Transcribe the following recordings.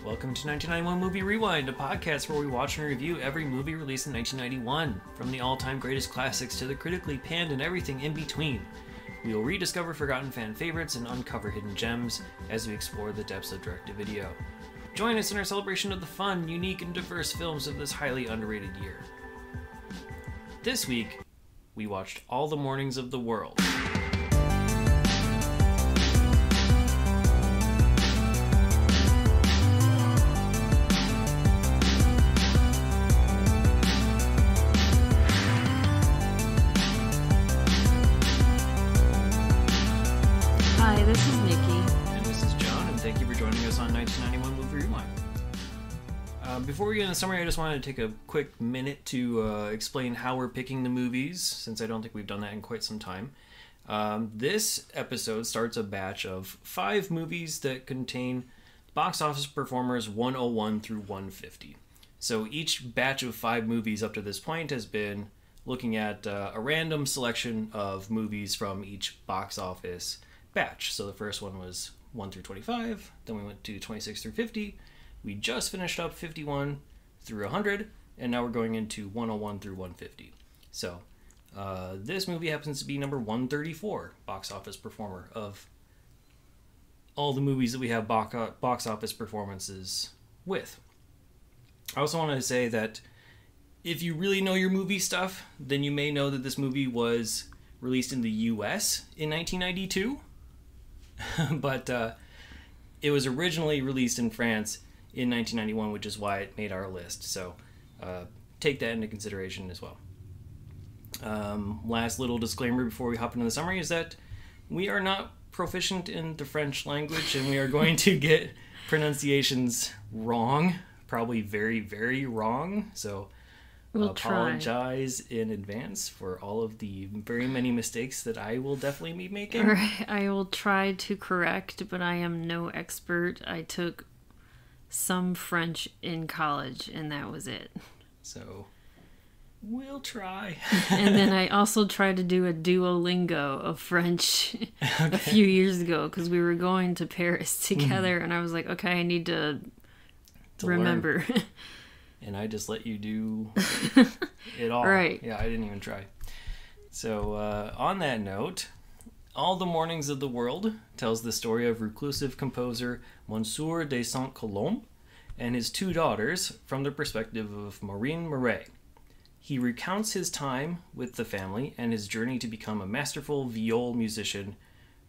Welcome to 1991 Movie Rewind, a podcast where we watch and review every movie released in 1991, from the all-time greatest classics to the critically panned and everything in between. We will rediscover forgotten fan favorites and uncover hidden gems as we explore the depths of direct-to-video. Join us in our celebration of the fun, unique, and diverse films of this highly underrated year. This week, we watched All the Mornings of the World. Hi, this is Nikki. And this is John, and thank you for joining us on 1991 Movie Rewind. Before we get into the summary, I just wanted to take a quick minute to explain how we're picking the movies, since I don't think we've done that in quite some time. This episode starts a batch of 5 movies that contain box office performers 101 through 150. So each batch of 5 movies up to this point has been looking at a random selection of movies from each box office batch. So the first one was 1 through 25, then we went to 26 through 50. We just finished up 51 through 100, and now we're going into 101 through 150. So this movie happens to be number 134 box office performer of all the movies that we have box office performances with. I also wanted to say that if you really know your movie stuff, then you may know that this movie was released in the US in 1992, but it was originally released in France in 1991, which is why it made our list. So take that into consideration as well. Last little disclaimer before we hop into the summary is that we are not proficient in the French language, and we are going to get pronunciations wrong, probably very, very wrong. So We'll apologize in advance for all of the very many mistakes that I will definitely be making. All right, I will try to correct, but I am no expert. I took some French in college, and that was it. So we'll try. And then I also tried to do a Duolingo of French a few years ago because we were going to Paris together, and I was like, okay, I need to remember. And I just let you do it all. Right. Yeah, I didn't even try. So on that note, All the Mornings of the World tells the story of reclusive composer Monsieur de Sainte Colombe and his 2 daughters from the perspective of Marin Marais. He recounts his time with the family and his journey to become a masterful viol musician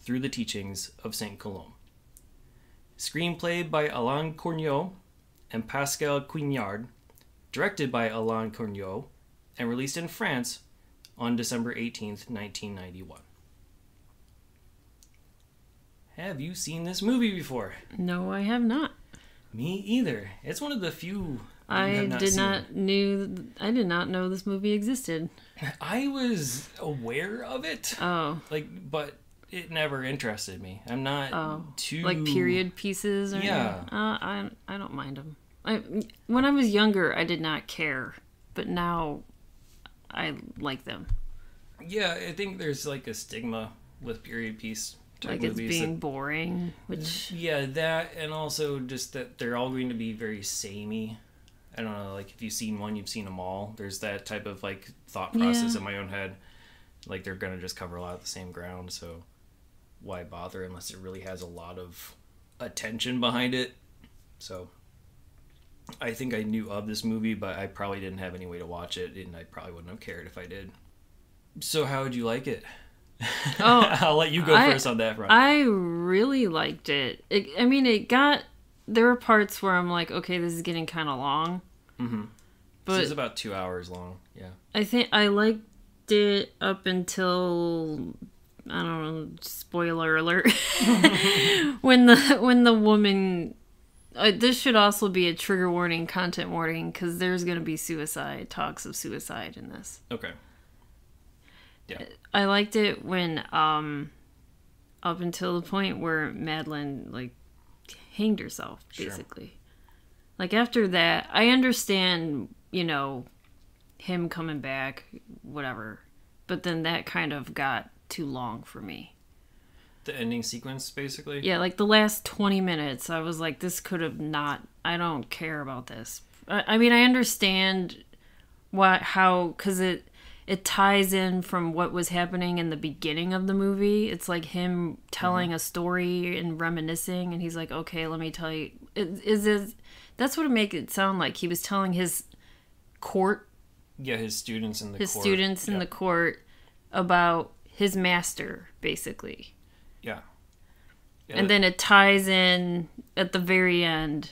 through the teachings of Sainte Colombe. Screenplay by Alain Corneau and Pascal Quignard, directed by Alain Corneau, and released in France on December 18th, 1991. Have you seen this movie before? No, I have not. Me either. It's one of the few I did not know this movie existed. I was aware of it. Oh. But it never interested me. I'm not too... Like period pieces? Or yeah. I don't mind them. When I was younger, I did not care. But now, I like them. Yeah, I think there's like a stigma with period piece type like movies. It's being boring, which... Yeah, that, and also just that they're all going to be very samey. I don't know, like if you've seen one, you've seen them all. There's that type of like thought process in my own head. Like they're going to just cover a lot of the same ground, so why bother unless it really has a lot of attention behind it. So I think I knew of this movie, but I probably didn't have any way to watch it, and I probably wouldn't have cared if I did. So how would you like it? Oh, I'll let you go first on that front. I really liked it. There were parts where I'm like, okay, this is getting kind of long. Mm-hmm. But it's about 2 hours long, yeah. I think I liked it up until, I don't know, spoiler alert, when the woman... this should also be a trigger warning, content warning, because there's going to be talks of suicide in this. Okay. Yeah. I liked it when, up until the point where Madeline, like, hanged herself, basically. Sure. Like, after that, I understand, him coming back, whatever. But then that kind of got too long for me. The ending sequence, basically? Yeah, like the last 20 minutes, I was like, this could have not... I don't care about this. I mean, I understand because it ties in from what was happening in the beginning of the movie. It's like him telling a story and reminiscing, and he's like, okay, let me tell you. That's what it make it sound like. He was telling his court. Yeah, his students in the court. His students in the court about his master, basically. Yeah. And then it ties in at the very end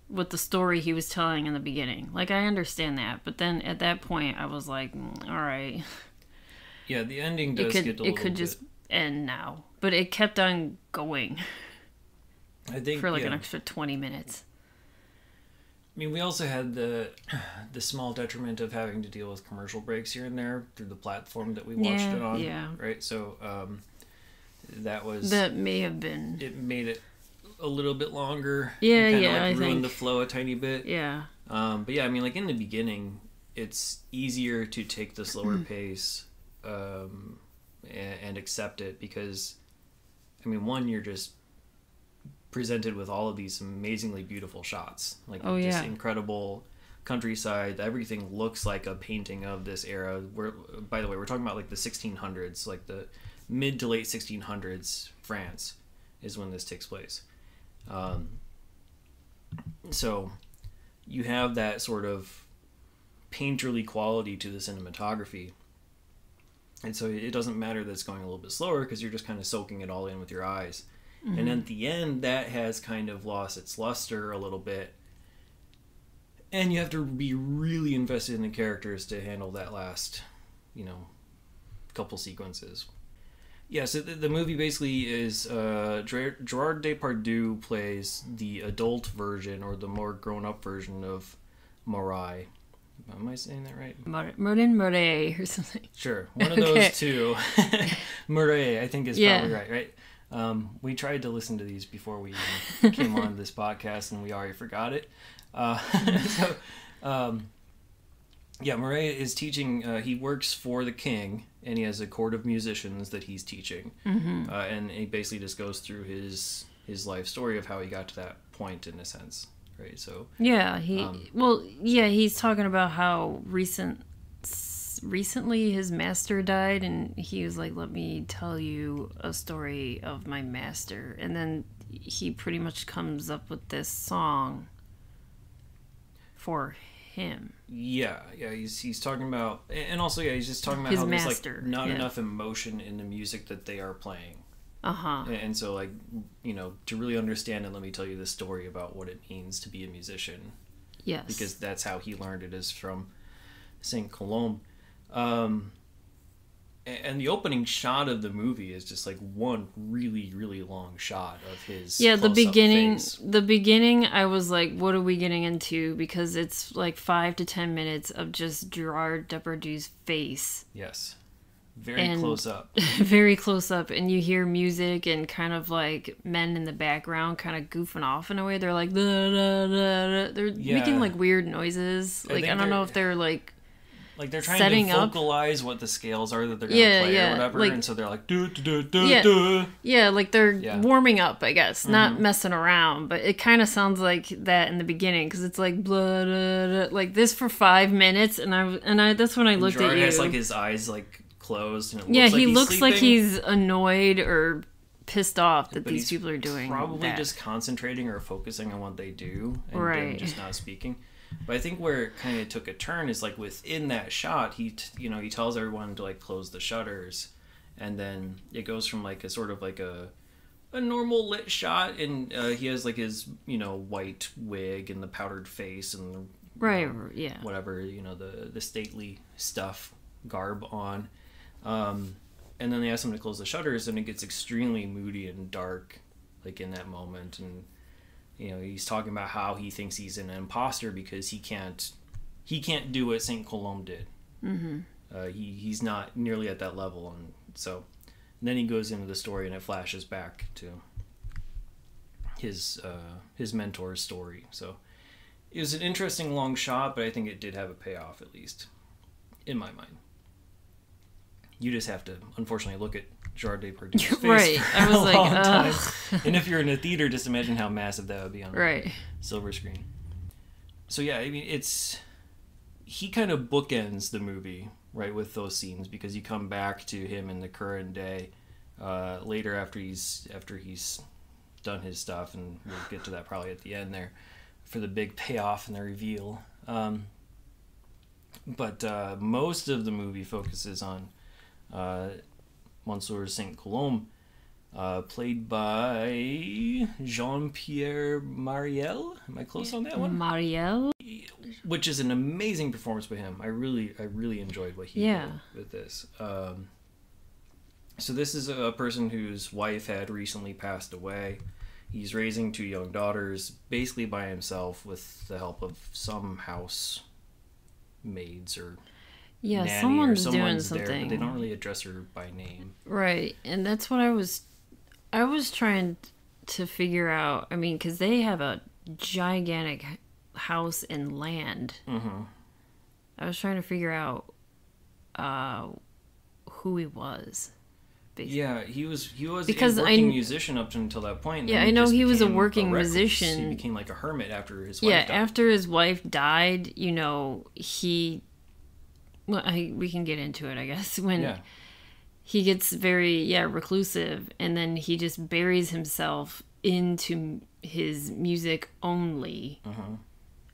with the story he was telling in the beginning. Like, I understand that, but then at that point, I was like, all right. Yeah, the ending does get a little bit... It could just end now. But it kept on going. I think, for like an extra 20 minutes. I mean, we also had the small detriment of having to deal with commercial breaks here and there through the platform that we watched it on. Yeah. Right? So, that may have been... It made it a little bit longer. Yeah, I ruined the flow a tiny bit. Yeah. But yeah, I mean, like in the beginning, it's easier to take the slower pace and accept it because, I mean, one, you're just presented with all of these amazingly beautiful shots. Like, just incredible countryside. Everything looks like a painting of this era. By the way, we're talking about like the 1600s, like the mid to late 1600s France is when this takes place. So you have that sort of painterly quality to the cinematography, and so it doesn't matter that it's going a little bit slower because you're just kind of soaking it all in with your eyes. And at the end, that has kind of lost its luster a little bit, and you have to be really invested in the characters to handle that last, couple sequences. Yeah, so the movie basically is Gérard Depardieu plays the adult version or the more grown-up version of Marais. Am I saying that right? Marin Marais or something. Sure, one of those two. Marais, I think is probably right? We tried to listen to these before we came on this podcast, and we already forgot it. Marais is teaching. He works for the king, and he has a court of musicians that he's teaching. And he basically just goes through his life story of how he got to that point, in a sense, right? So he's talking about how recently his master died, and he was like, let me tell you a story of my master. And then he pretty much comes up with this song for him. He's talking about, and also he's just talking about his how master. There's like not enough emotion in the music that they are playing. And so, like, to really understand it, let me tell you this story about what it means to be a musician. Yes, because that's how he learned it, is from Sainte Colombe. And the opening shot of the movie is just like one really, really long shot of his the beginning face. The beginning, I was like, what are we getting into? Because it's like 5 to 10 minutes of just Gérard Depardieu's face. Yes. Very close up. Very close up, and you hear music and kind of like men in the background kind of goofing off in a way. They're like, da, da, da, da. They're making like weird noises. Like, I don't know if they're like they're trying to vocalize what the scales are that they're going to play or whatever, like, and so they're like, do, do, do, do. Yeah, like they're warming up, I guess, not messing around, but it kind of sounds like that in the beginning, because it's like, blah, blah, blah, like this for 5 minutes, and I that's when I looked at you. Has like his eyes like closed, and he looks like he's annoyed or pissed off that these people are doing probably that. Just concentrating or focusing on what they do, and then just not speaking. But I think where it kind of took a turn is like within that shot, he tells everyone to like close the shutters, and then it goes from like a sort of like a normal lit shot, and he has like his white wig and the powdered face and whatever the stately stuff garb on, and then they ask him to close the shutters, and it gets extremely moody and dark like in that moment, and he's talking about how he thinks he's an imposter because he can't do what Sainte Colombe did. He's not nearly at that level, and so then he goes into the story, and it flashes back to his mentor's story. So it was an interesting long shot, but I think it did have a payoff, at least in my mind. You just have to, unfortunately, look at Gérard Depardieu's face right. for I was a like, long time. And if you're in a theater, just imagine how massive that would be on a silver screen. So yeah, I mean, he kind of bookends the movie, right, with those scenes, because you come back to him in the current day later after he's done his stuff, and we'll get to that probably at the end there for the big payoff and the reveal. But most of the movie focuses on Monsieur de Sainte Colombe, played by Jean-Pierre Marais. Am I close on that one? Marais, which is an amazing performance by him. I really enjoyed what he did with this. So this is a person whose wife had recently passed away. He's raising 2 young daughters basically by himself with the help of some house maids or nanny, someone's or doing there, something. but they don't really address her by name. Right, and that's what I was trying to figure out. I mean, because they have a gigantic house and land. Mm-hmm. I was trying to figure out who he was. Basically. Yeah, he was because a working musician up until that point. Yeah, I know he was a working musician. He became like a hermit after his wife died. After his wife died, you know, we can get into it, I guess, when he gets very reclusive, and then he just buries himself into his music only. Uh-huh.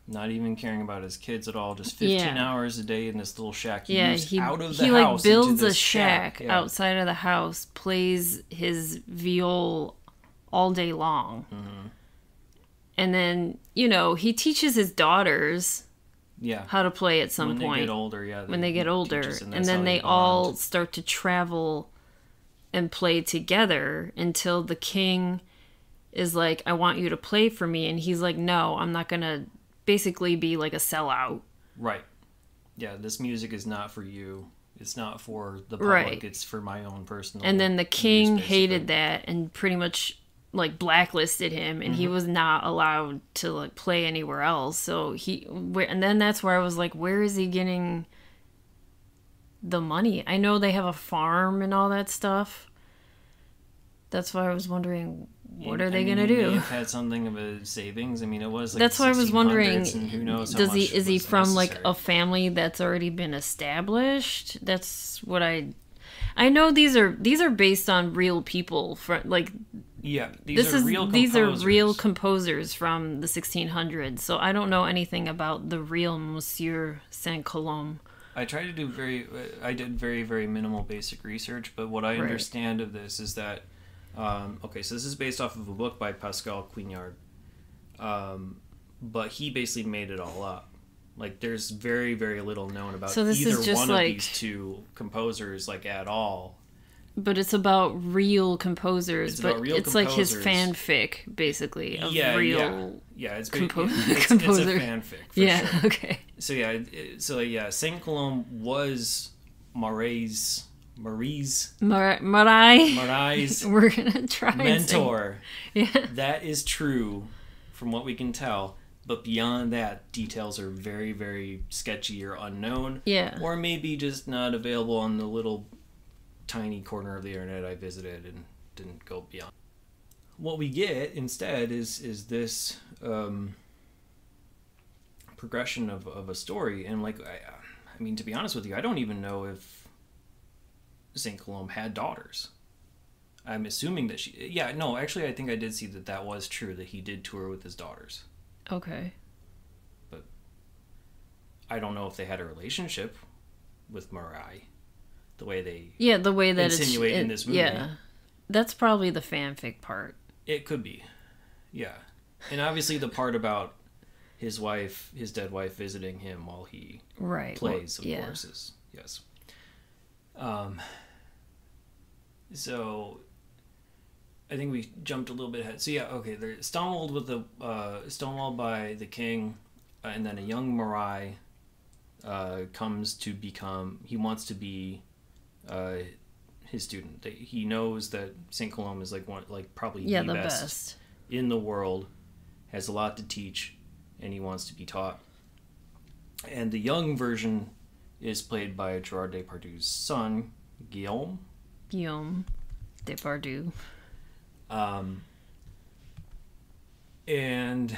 Not even caring about his kids at all. Just 15 hours a day in this little shack. He moves out of the house. He builds a shack outside of the house, plays his viol all day long. Mm-hmm. And then, you know, he teaches his daughters how to play at some point. When they get older, and then they all start to travel and play together until the king is like, I want you to play for me. And he's like, no, I'm not going to basically be like a sellout. Right. Yeah, this music is not for you. It's not for the public. Right. It's for my own personal. And then the king hated that and pretty much like blacklisted him, and he was not allowed to like play anywhere else. So and then that's where I was like, where is he getting the money? I know they have a farm and all that stuff. That's why I was wondering, what are they gonna do? They have had something of a savings. I mean, it was like that's why I was wondering. Who knows? Is he from necessary. Like a family that's already been established? That's what I know. These are based on real people. These are real composers from the 1600s. So I don't know anything about the real Monsieur Saint Colombe. I did very, very minimal basic research, but what I understand of this is that so this is based off of a book by Pascal Quignard, but he basically made it all up. Like, there's very, very little known about either one of these two composers, like, at all. But it's about real composers. It's like his fanfic, basically, of real composers. It's a fanfic, for sure. Okay. So Saint Colombe was Marais. Marais. We're gonna try mentor. Yeah, that is true, from what we can tell. But beyond that, details are very, very sketchy or unknown. Yeah, or maybe just not available on the little tiny corner of the internet I visited and didn't go beyond. What we get instead is this progression of a story, and like I mean, to be honest with you, I don't even know if Saint Colombe had daughters. I'm assuming that actually I think I did see that was true, that he did tour with his daughters. Okay. But I don't know if they had a relationship with Marais, the way that insinuate in this movie. Yeah, that's probably the fanfic part. It could be, yeah, and obviously the part about his dead wife, visiting him while he plays, of course, is yes. So I think we jumped a little bit ahead. So they're stonewalled by the king, and then a young Marais comes to become. He wants to be his student. He knows that Saint Colombe is probably the best in the world, has a lot to teach, and he wants to be taught. And the young version is played by Gérard Depardieu's son, Guillaume Depardieu. And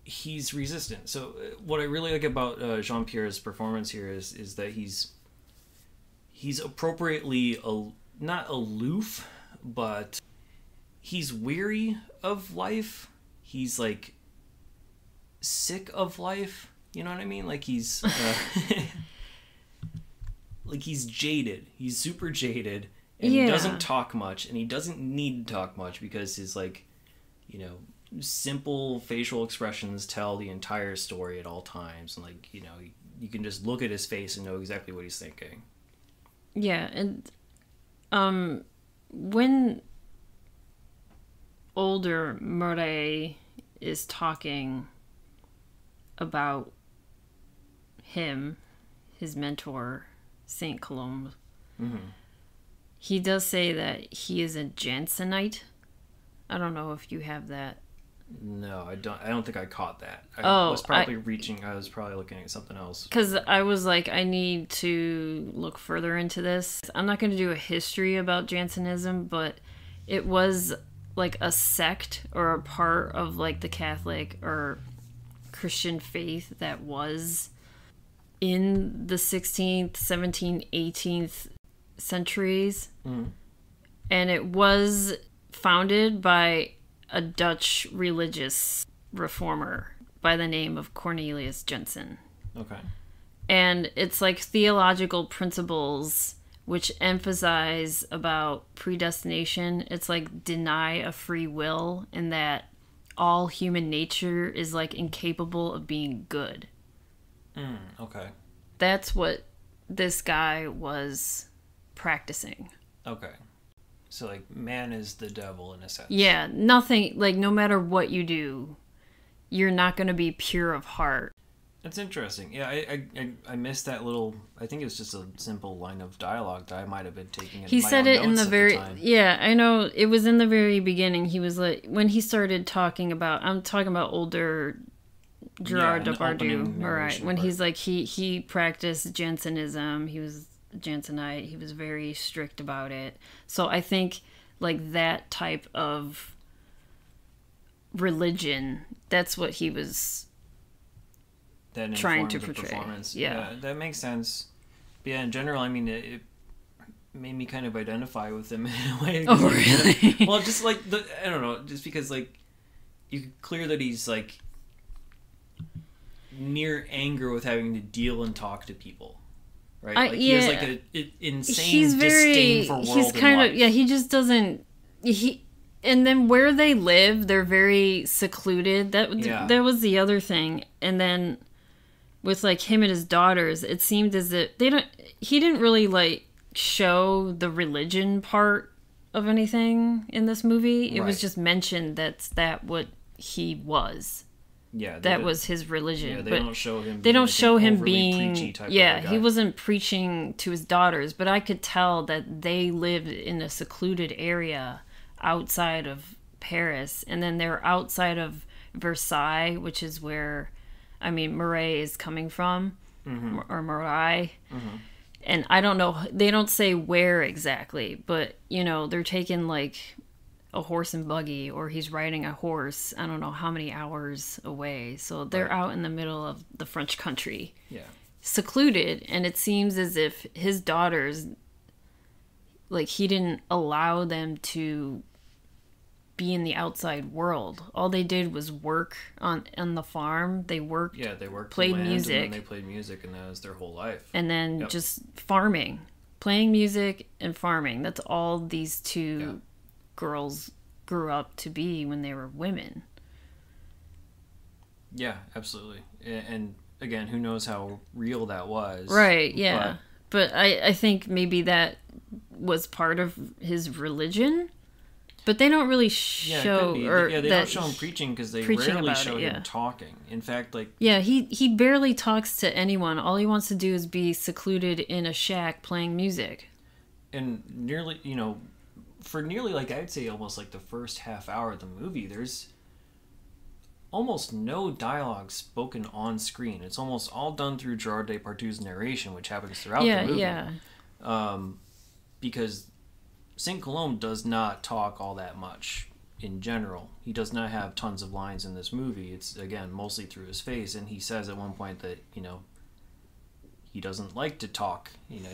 he's resistant. So what I really like about Jean-Pierre's performance here is that he's appropriately not aloof, but he's weary of life. He's like sick of life. You know what I mean? Like he's like he's jaded. He's super jaded, and he doesn't talk much, and he doesn't need to talk much because his like, you know, simple facial expressions tell the entire story at all times, and like, you know, you can just look at his face and know exactly what he's thinking. Yeah, and when older Marais is talking about him, his mentor, Saint Colombe, he does say that he is a Jansenite. I don't know if you have that. No, I don't think I caught that. I was probably looking at something else. Because I was like, I need to look further into this. I'm not going to do a history about Jansenism, but it was like a sect or a part of like the Catholic or Christian faith that was in the 16th, 17th, 18th centuries. And it was founded by a Dutch religious reformer by the name of Cornelius Jansen. Okay. And it's like theological principles which emphasize about predestination. It's like deny a free will, and that all human nature is like incapable of being good. Okay. That's what this guy was practicing. Okay. So, like, man is the devil in a sense. Yeah, nothing, like, no matter what you do, you're not going to be pure of heart. That's interesting. Yeah, I missed that little, I think it was just a simple line of dialogue that I might have been taking in He my said own it in notes the at very, time. yeah, I know, it was in the very beginning. He was like, when he started talking about, I'm talking about older Gérard Depardieu, right? When he's like, he practiced Jansenism, he was Jansenite, he was very strict about it. So I think like that type of religion, that's what he was trying to portray. Yeah, that makes sense. But yeah, in general, I mean, it made me kind of identify with him in a way. Oh, really? Well, just like I don't know, just because like you could clear that he's like near anger with having to deal and talk to people. Right? Like he has like an insane disdain for world and life. He just doesn't, and then where they live, they're very secluded. That was the other thing. And then with like him and his daughters, it seemed as if he didn't really like show the religion part of anything in this movie. It was just mentioned that's what he was. Yeah, that was his religion. Yeah, they don't show him. They don't like show him being. being. Type Yeah, of a guy. he wasn't preaching to his daughters, but I could tell that they lived in a secluded area outside of Paris, and then they're outside of Versailles, which is where, I mean, Marais is coming from, or Marais. And I don't know. They don't say where exactly, but you know, they're taking like a horse and buggy, or he's riding a horse, I don't know how many hours away. So they're out in the middle of the French country. Yeah. Secluded, and it seems as if his daughters, like, he didn't allow them to be in the outside world. All they did was work on the farm. They worked. Yeah, they worked. Played music. And then they played music, and that was their whole life. And then just farming, playing music and farming. That's all these two girls grew up to be when they were women. Yeah, absolutely. And again, who knows how real that was. Right, yeah. But I think maybe that was part of his religion. But they don't really show... they don't show him preaching because they rarely show him talking. In fact, like... Yeah, he barely talks to anyone. All he wants to do is be secluded in a shack playing music. And nearly, you know... For nearly, like, I'd say almost like the first half hour of the movie, there's almost no dialogue spoken on screen. It's almost all done through Gérard Depardieu's narration, which happens throughout the movie. Because Saint Colombe does not talk all that much in general. He does not have tons of lines in this movie. It's, again, mostly through his face, and he says at one point that, you know, he doesn't like to talk. You know,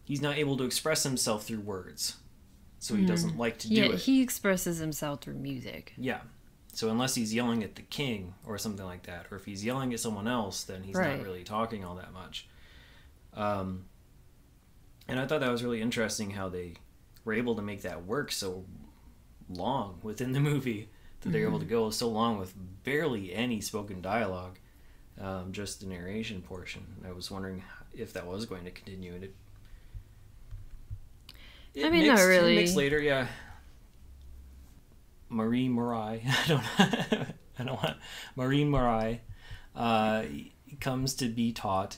he's not able to express himself through words. So he doesn't like to do it. He expresses himself through music. Yeah. So unless he's yelling at the king or something like that, or if he's yelling at someone else, then he's not really talking all that much. And I thought that was really interesting how they were able to make that work so long within the movie, that they were able to go so long with barely any spoken dialogue, just the narration portion. I was wondering if that was going to continue. And I mean, not really. It mixed later, yeah. Marin Marais, I don't want Marin Marais comes to be taught.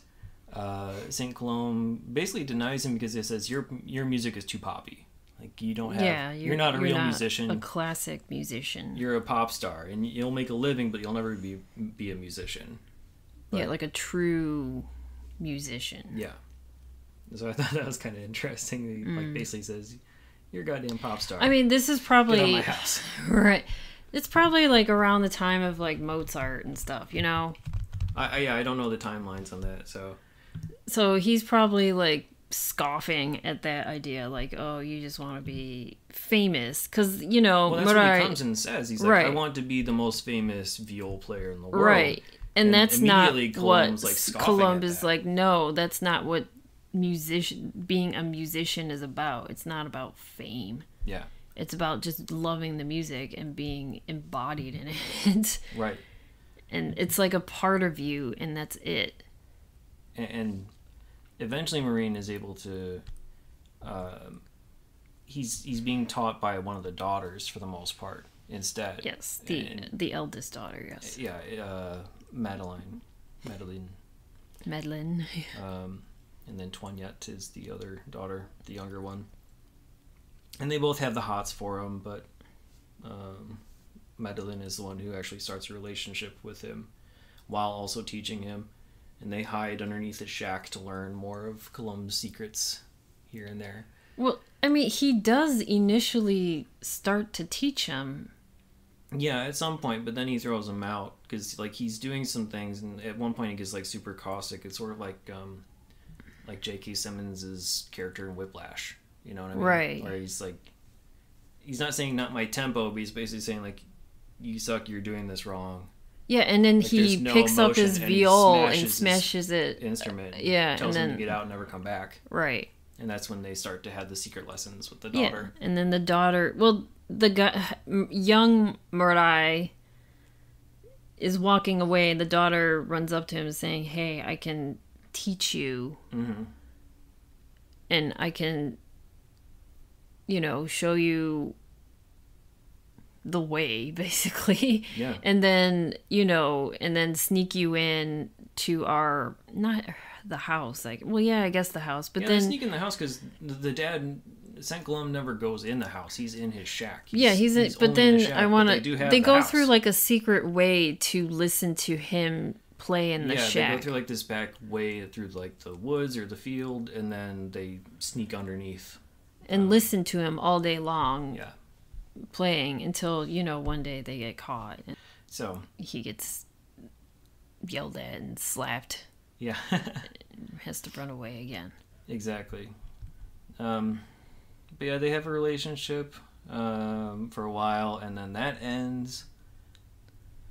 Saint Colombe basically denies him because it says your music is too poppy. Like, you don't have, you're not a real musician. A classic musician. You're a pop star, and you'll make a living, but you'll never be a musician. But, yeah, like a true musician. Yeah. So I thought that was kind of interesting. He like basically says, "You're a goddamn pop star." I mean, this is probably get out of my house. Right. It's probably like around the time of like Mozart and stuff, you know. I don't know the timelines on that, so. So he's probably like scoffing at that idea, like, "Oh, you just want to be famous," because you know. Well, that's what he comes and says. He's like, "I want to be the most famous viol player in the world." Right, and that's not what Colombe is like. No, that's not what being a musician is about. It's not about fame. Yeah. It's about just loving the music and being embodied in it. Right. And it's like a part of you, and that's it. And eventually Marin is able to he's being taught by one of the daughters for the most part instead. Yes, the eldest daughter, yes. Yeah, Madeline. And then Toinette is the other daughter, the younger one. And they both have the hots for him, but Madeline is the one who actually starts a relationship with him while also teaching him. And they hide underneath his shack to learn more of Colombe's secrets here and there. Well, I mean, he does initially start to teach him. Yeah, at some point, but then he throws him out because like he's doing some things, and at one point he gets like super caustic. It's sort of like J.K. Simmons's character in Whiplash. You know what I mean? Right. Where he's like, he's not saying not my tempo, but he's basically saying like, you suck, you're doing this wrong. Yeah, and then like, he picks up his viol and smashes it. Instrument. Yeah, tells him to get out and never come back. Right. And that's when they start to have the secret lessons with the daughter. Yeah, and then the daughter, well, the guy, young Marais is walking away, and the daughter runs up to him saying, "Hey, I can teach you, and I can, you know, show you the way, basically." Yeah. And then, you know, and then sneak you in to our, not the house, like, well, yeah, I guess the house, but then... they sneak in the house because the dad, Saint Colombe, never goes in the house. He's in his shack. He's in, but then shack, I want to... They go through, like, a secret way to listen to him play in the shack. Yeah, they go through, like, this back way through, like, the woods or the field, and then they sneak underneath. And listen to him all day long. Yeah. Playing until, you know, one day they get caught. And so... he gets yelled at and slapped. Yeah. Has to run away again. Exactly. But yeah, they have a relationship for a while, and then that ends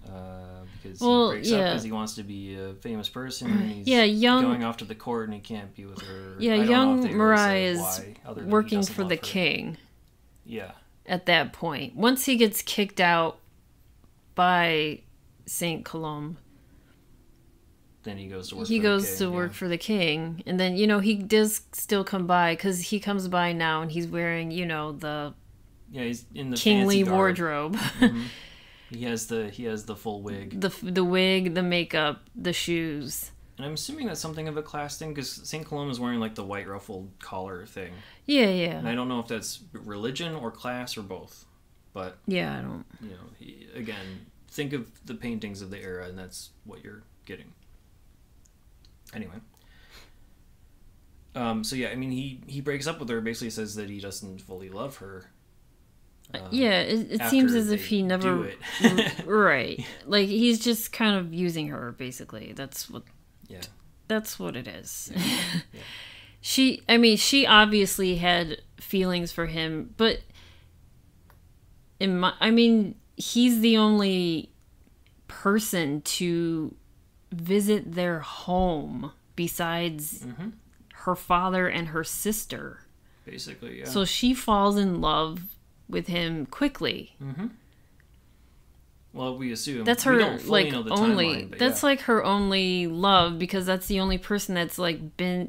because he breaks up because he wants to be a famous person, and he's going off to the court, and he can't be with her. Yeah, young Marais is working for the king. Yeah. At that point, once he gets kicked out by Saint Colombe, then he goes to work for the king, and then, you know, he does still come by, because he comes by now and he's wearing, you know, he's in the kingly wardrobe. He has the full wig, the wig, the makeup, the shoes. And I'm assuming that's something of a class thing, because Saint Colombe is wearing like the white ruffled collar thing. Yeah. And I don't know if that's religion or class or both, but yeah, I don't. You know, again, think of the paintings of the era, and that's what you're getting. Anyway, So yeah, I mean, he breaks up with her. Basically, says that he doesn't fully love her. Yeah, it seems as if he never. Right, like he's just kind of using her. Basically, that's what. Yeah. That's what it is. Yeah. Yeah. She obviously had feelings for him, but he's the only person to visit their home besides her father and her sister. Basically, yeah. So she falls in love with him quickly. Mm-hmm. Well, we assume that's her, we don't fully like, know the only. Timeline, but that's like her only love, because that's the only person that's like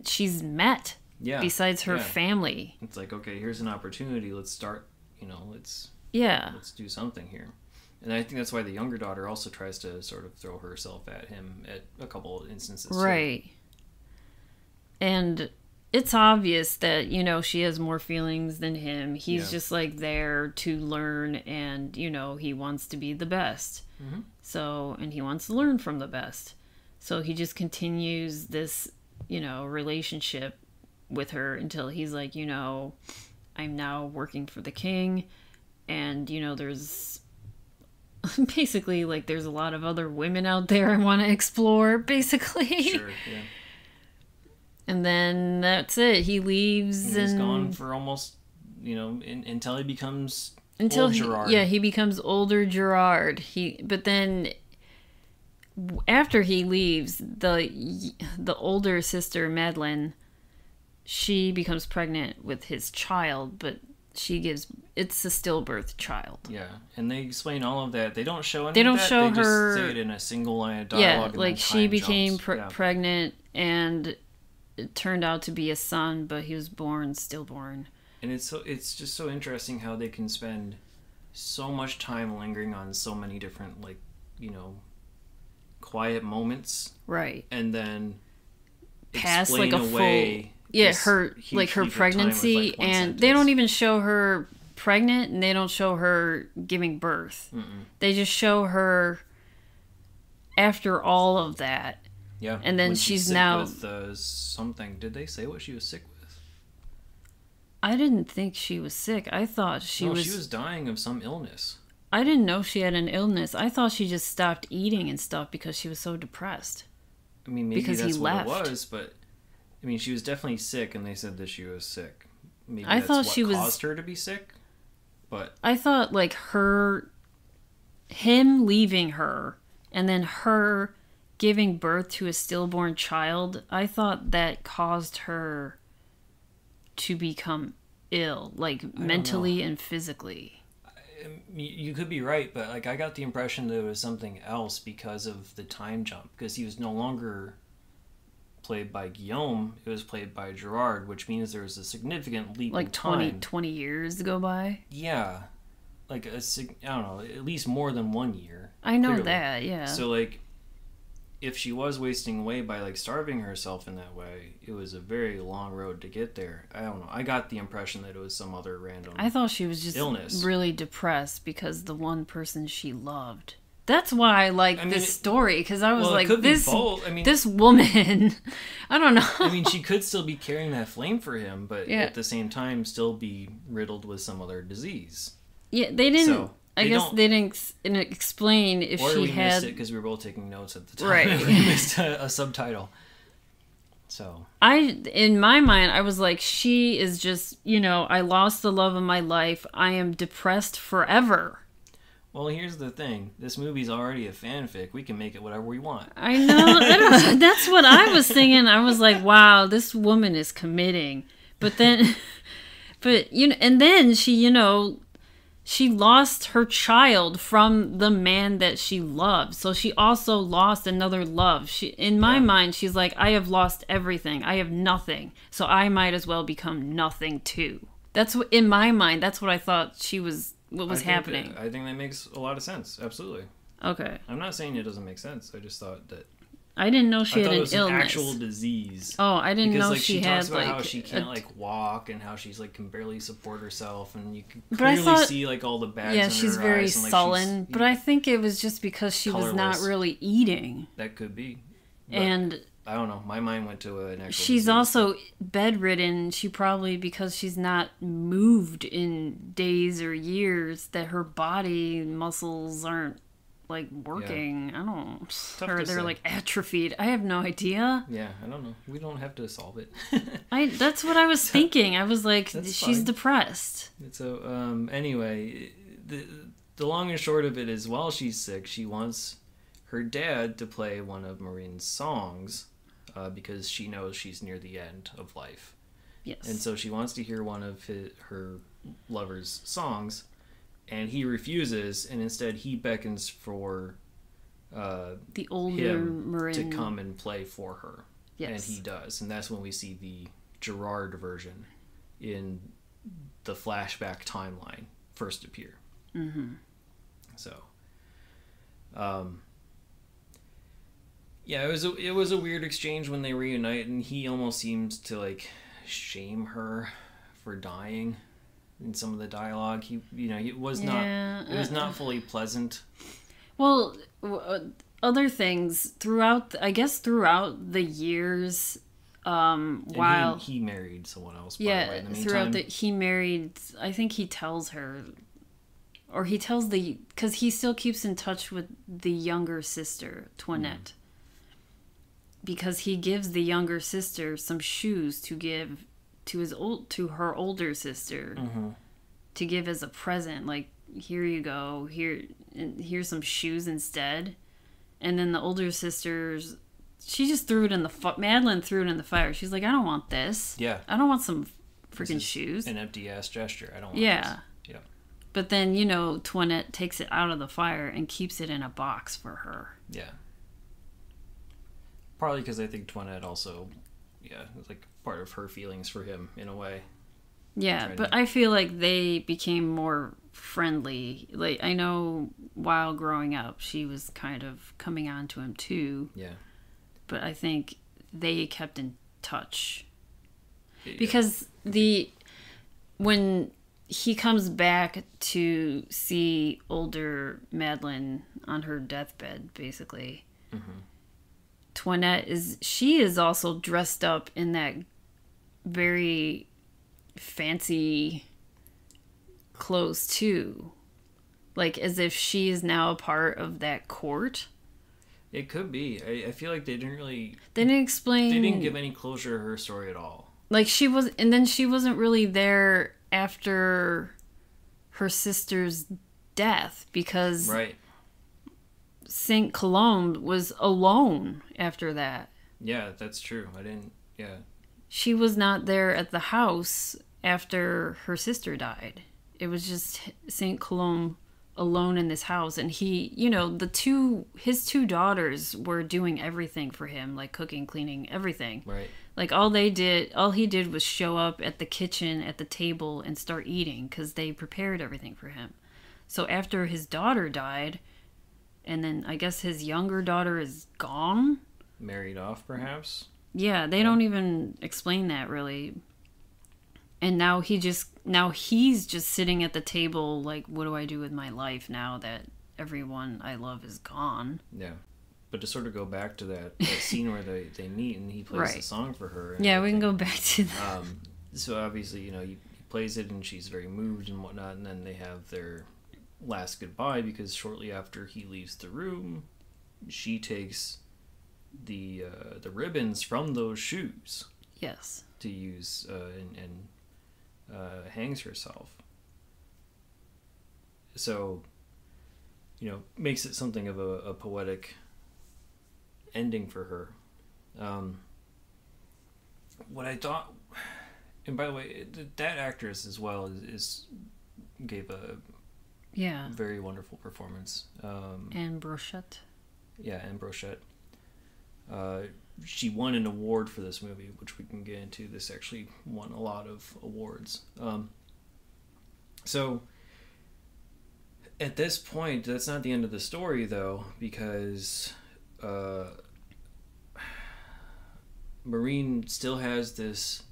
she's met. Yeah. Besides her family. It's like, okay, here's an opportunity. Let's start. Let's do something here. And I think that's why the younger daughter also tries to sort of throw herself at him at a couple of instances. Right. Too. And it's obvious that, she has more feelings than him. He's just like there to learn, and, he wants to be the best. Mm-hmm. So, and he wants to learn from the best. So he just continues this, relationship with her until he's like, I'm now working for the king, and, there's basically, like, there's a lot of other women out there I want to explore, basically. Sure, yeah. And then that's it. He leaves, and he's gone for almost, until he becomes old Gerard. He becomes older Gerard. But then after he leaves, the older sister Madeline, she becomes pregnant with his child, but it's a stillbirth child. Yeah, and they explain all of that. They don't show anything. They don't show her. Just say it in a single line of dialogue. Yeah, like she became pregnant, and it turned out to be a son, but he was stillborn. And it's just so interesting how they can spend so much time lingering on so many different, like, quiet moments, right? And then pass like a full. Yeah, her pregnancy, with, like, and sentence. They don't even show her pregnant, and they don't show her giving birth. Mm-mm. They just show her after all of that. Yeah, and then she's now with something. Did they say what she was sick with? I didn't think she was sick. I thought she was dying of some illness. I didn't know she had an illness. I thought she just stopped eating and stuff because she was so depressed. I mean, maybe because that's what it was, but I mean, she was definitely sick, and they said that she was sick. Maybe I thought she caused her to be sick, but I thought like him leaving her, and then her giving birth to a stillborn child, I thought that caused her to become ill, like mentally and physically. You could be right, but like I got the impression that it was something else because of the time jump, because he was no longer played by Guillaume, it was played by Gerard, which means there was a significant leap in time. Like 20 years go by? Yeah. Like, I don't know, at least more than 1 year. I know clearly. That, yeah. So, like, if she was wasting away by, like, starving herself in that way, it was a very long road to get there. I don't know. I got the impression that it was some other random I thought she was just illness. Really depressed because the one person she loved. That's why I like this story, because I was like, this woman, I don't know. I mean, she could still be carrying that flame for him, but at the same time still be riddled with some other disease. Yeah, they didn't. I guess they didn't explain if she we had. Missed it because we were both taking notes at the time. Right. We missed a subtitle. So in my mind, I was like, she is just, I lost the love of my life. I am depressed forever. Well, here's the thing. This movie's already a fanfic. We can make it whatever we want. I know. That's what I was thinking. I was like, wow, this woman is committing. But then, and then she, she lost her child from the man that she loved. So she also lost another love. In my mind, she's like, I have lost everything. I have nothing. So I might as well become nothing too. That's what, in my mind, that's what I thought what was happening. I think that makes a lot of sense. Absolutely. Okay. I'm not saying it doesn't make sense. I just thought that. I didn't know she had an illness. An actual disease. Oh, I didn't know she had talks about how she can't walk and how she's can barely support herself, and you can clearly see all the bags. Yeah, she's very sullen. But I think it was just because she was not really eating. That could be. And I don't know. My mind went to an actual She's disease. also bedridden. She probably, because she's not moved in days or years, that her body muscles aren't like working. Yeah. I don't. Or they're like atrophied. I have no idea. Yeah, I don't know. We don't have to solve it. That's what I was thinking. I was like, she's fine. Depressed. So anyway, the long and short of it is, while she's sick, she wants her dad to play one of Marin's songs because she knows she's near the end of life. Yes. And so she wants to hear one of her lover's songs. And he refuses, and instead he beckons for the older him Marin to come and play for her. Yes. And he does. And that's when we see the Gérard version in the flashback timeline first appear. Mm-hmm. So, yeah, it was a weird exchange when they reunite, and he almost seems to like shame her for dying. In some of the dialogue, it was not fully pleasant. Well, other things throughout the years, while he married someone else. By yeah, the way, in the throughout meantime. he married. I think he tells her, or he tells because he still keeps in touch with the younger sister, Toinette, because he gives the younger sister some shoes to give to her older sister, to give as a present. Like, here you go, here's some shoes instead. And then the older sisters, she just threw it in Madeline threw it in the fire. She's like, I don't want this. Yeah, I don't want some freaking shoes. An empty ass gesture. I don't want yeah. this. Yeah. But then, Toinette takes it out of the fire and keeps it in a box for her. Yeah. Partly because I think Toinette also, it's like part of her feelings for him in a way. Yeah, but I feel like they became more friendly. Like, I know while growing up, she was kind of coming on to him too. Yeah. But I think they kept in touch. Yeah. Because when he comes back to see older Madeline on her deathbed, basically, Toinette is also dressed up in that very fancy clothes too, like as if she is now a part of that court. It could be. I feel like they didn't explain. They didn't give any closure to her story at all. Like, she wasn't really there after her sister's death, because right. Sainte Colombe was alone after that. Yeah, that's true. Yeah. She was not there at the house after her sister died. It was just Sainte Colombe alone in this house, and he, his two daughters were doing everything for him, like cooking, cleaning, everything. Right. Like, all he did was show up at the kitchen at the table and start eating, because they prepared everything for him. So after his daughter died, and then I guess his younger daughter is gone. Married off, perhaps? Yeah, they don't even explain that, really. And now he's just sitting at the table like, what do I do with my life now that everyone I love is gone? Yeah. But to sort of go back to that scene where they meet and he plays the song for her. Yeah, we can go back to that. So obviously, he plays it and she's very moved and whatnot, and then they have their last goodbye, because shortly after he leaves the room, she takes the ribbons from those shoes. Yes. To use and hangs herself. So, makes it something of a poetic ending for her. What I thought, and by the way, that actress as well gave a very wonderful performance. Anne Brochette. Yeah, Anne Brochette. She won an award for this movie, which we can get into. This actually won a lot of awards. So at this point, that's not the end of the story, though, because Marin still has this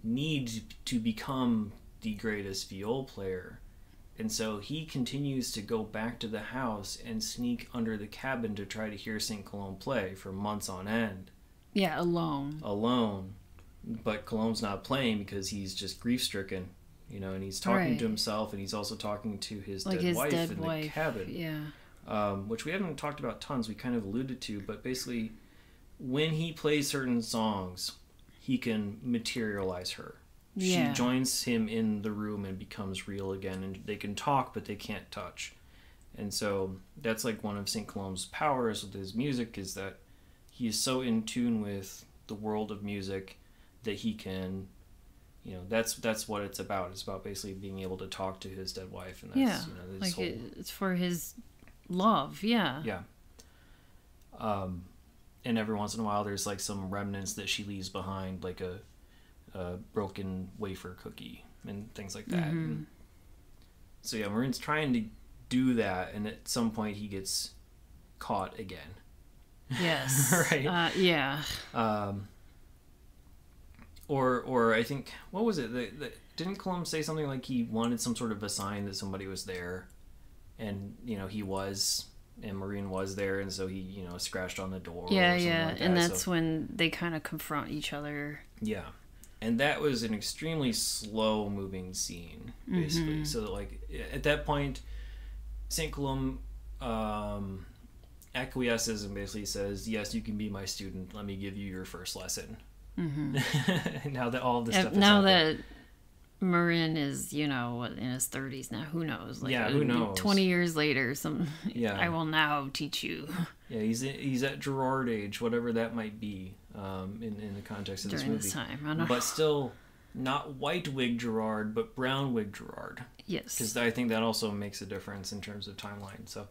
need to become the greatest viol player. And so he continues to go back to the house and sneak under the cabin to try to hear Sainte Colombe play for months on end, Yeah, alone. But Colombe's not playing because he's just grief-stricken, you know, and he's talking to himself, and he's also talking to his dead wife in the cabin. Yeah. Which we haven't talked about tons. We kind of alluded to, but basically, when he plays certain songs, he can materialize her. Yeah. She joins him in the room and becomes real again, and they can talk, but they can't touch. And so that's like one of St. Colombe's powers with his music, is that he is so in tune with the world of music that he can, you know, that's what it's about. It's about basically being able to talk to his dead wife, and that's, you know, this like it's for his love. Yeah. And every once in a while there's like some remnants that she leaves behind, like a broken wafer cookie and things like that. Mm-hmm. So yeah, Marin's trying to do that, and at some point he gets caught again. Yes. Right. Yeah. Or I think, what was it? Didn't Colombe say something like he wanted some sort of a sign that somebody was there, and you know he was, and Marin was there, and so he, you know, scratched on the door. Yeah, or something yeah, like that. and that's when they kind of confront each other. Yeah, and that was an extremely slow moving scene, basically. Mm-hmm. So that, like, at that point, Saint Colombe acquiesces and basically says, "Yes, you can be my student. Let me give you your first lesson." Mm-hmm. Now that all of this stuff is now happened. that Marin is, you know, in his 30s now, who knows? Like, yeah, who knows? 20 years later, Yeah. I will now teach you. Yeah, he's at Gerard age, whatever that might be, in the context of During this movie. time, I know. But still, not white wig Gerard, but brown wig Gerard. Yes. Because I think that also makes a difference in terms of timeline. So,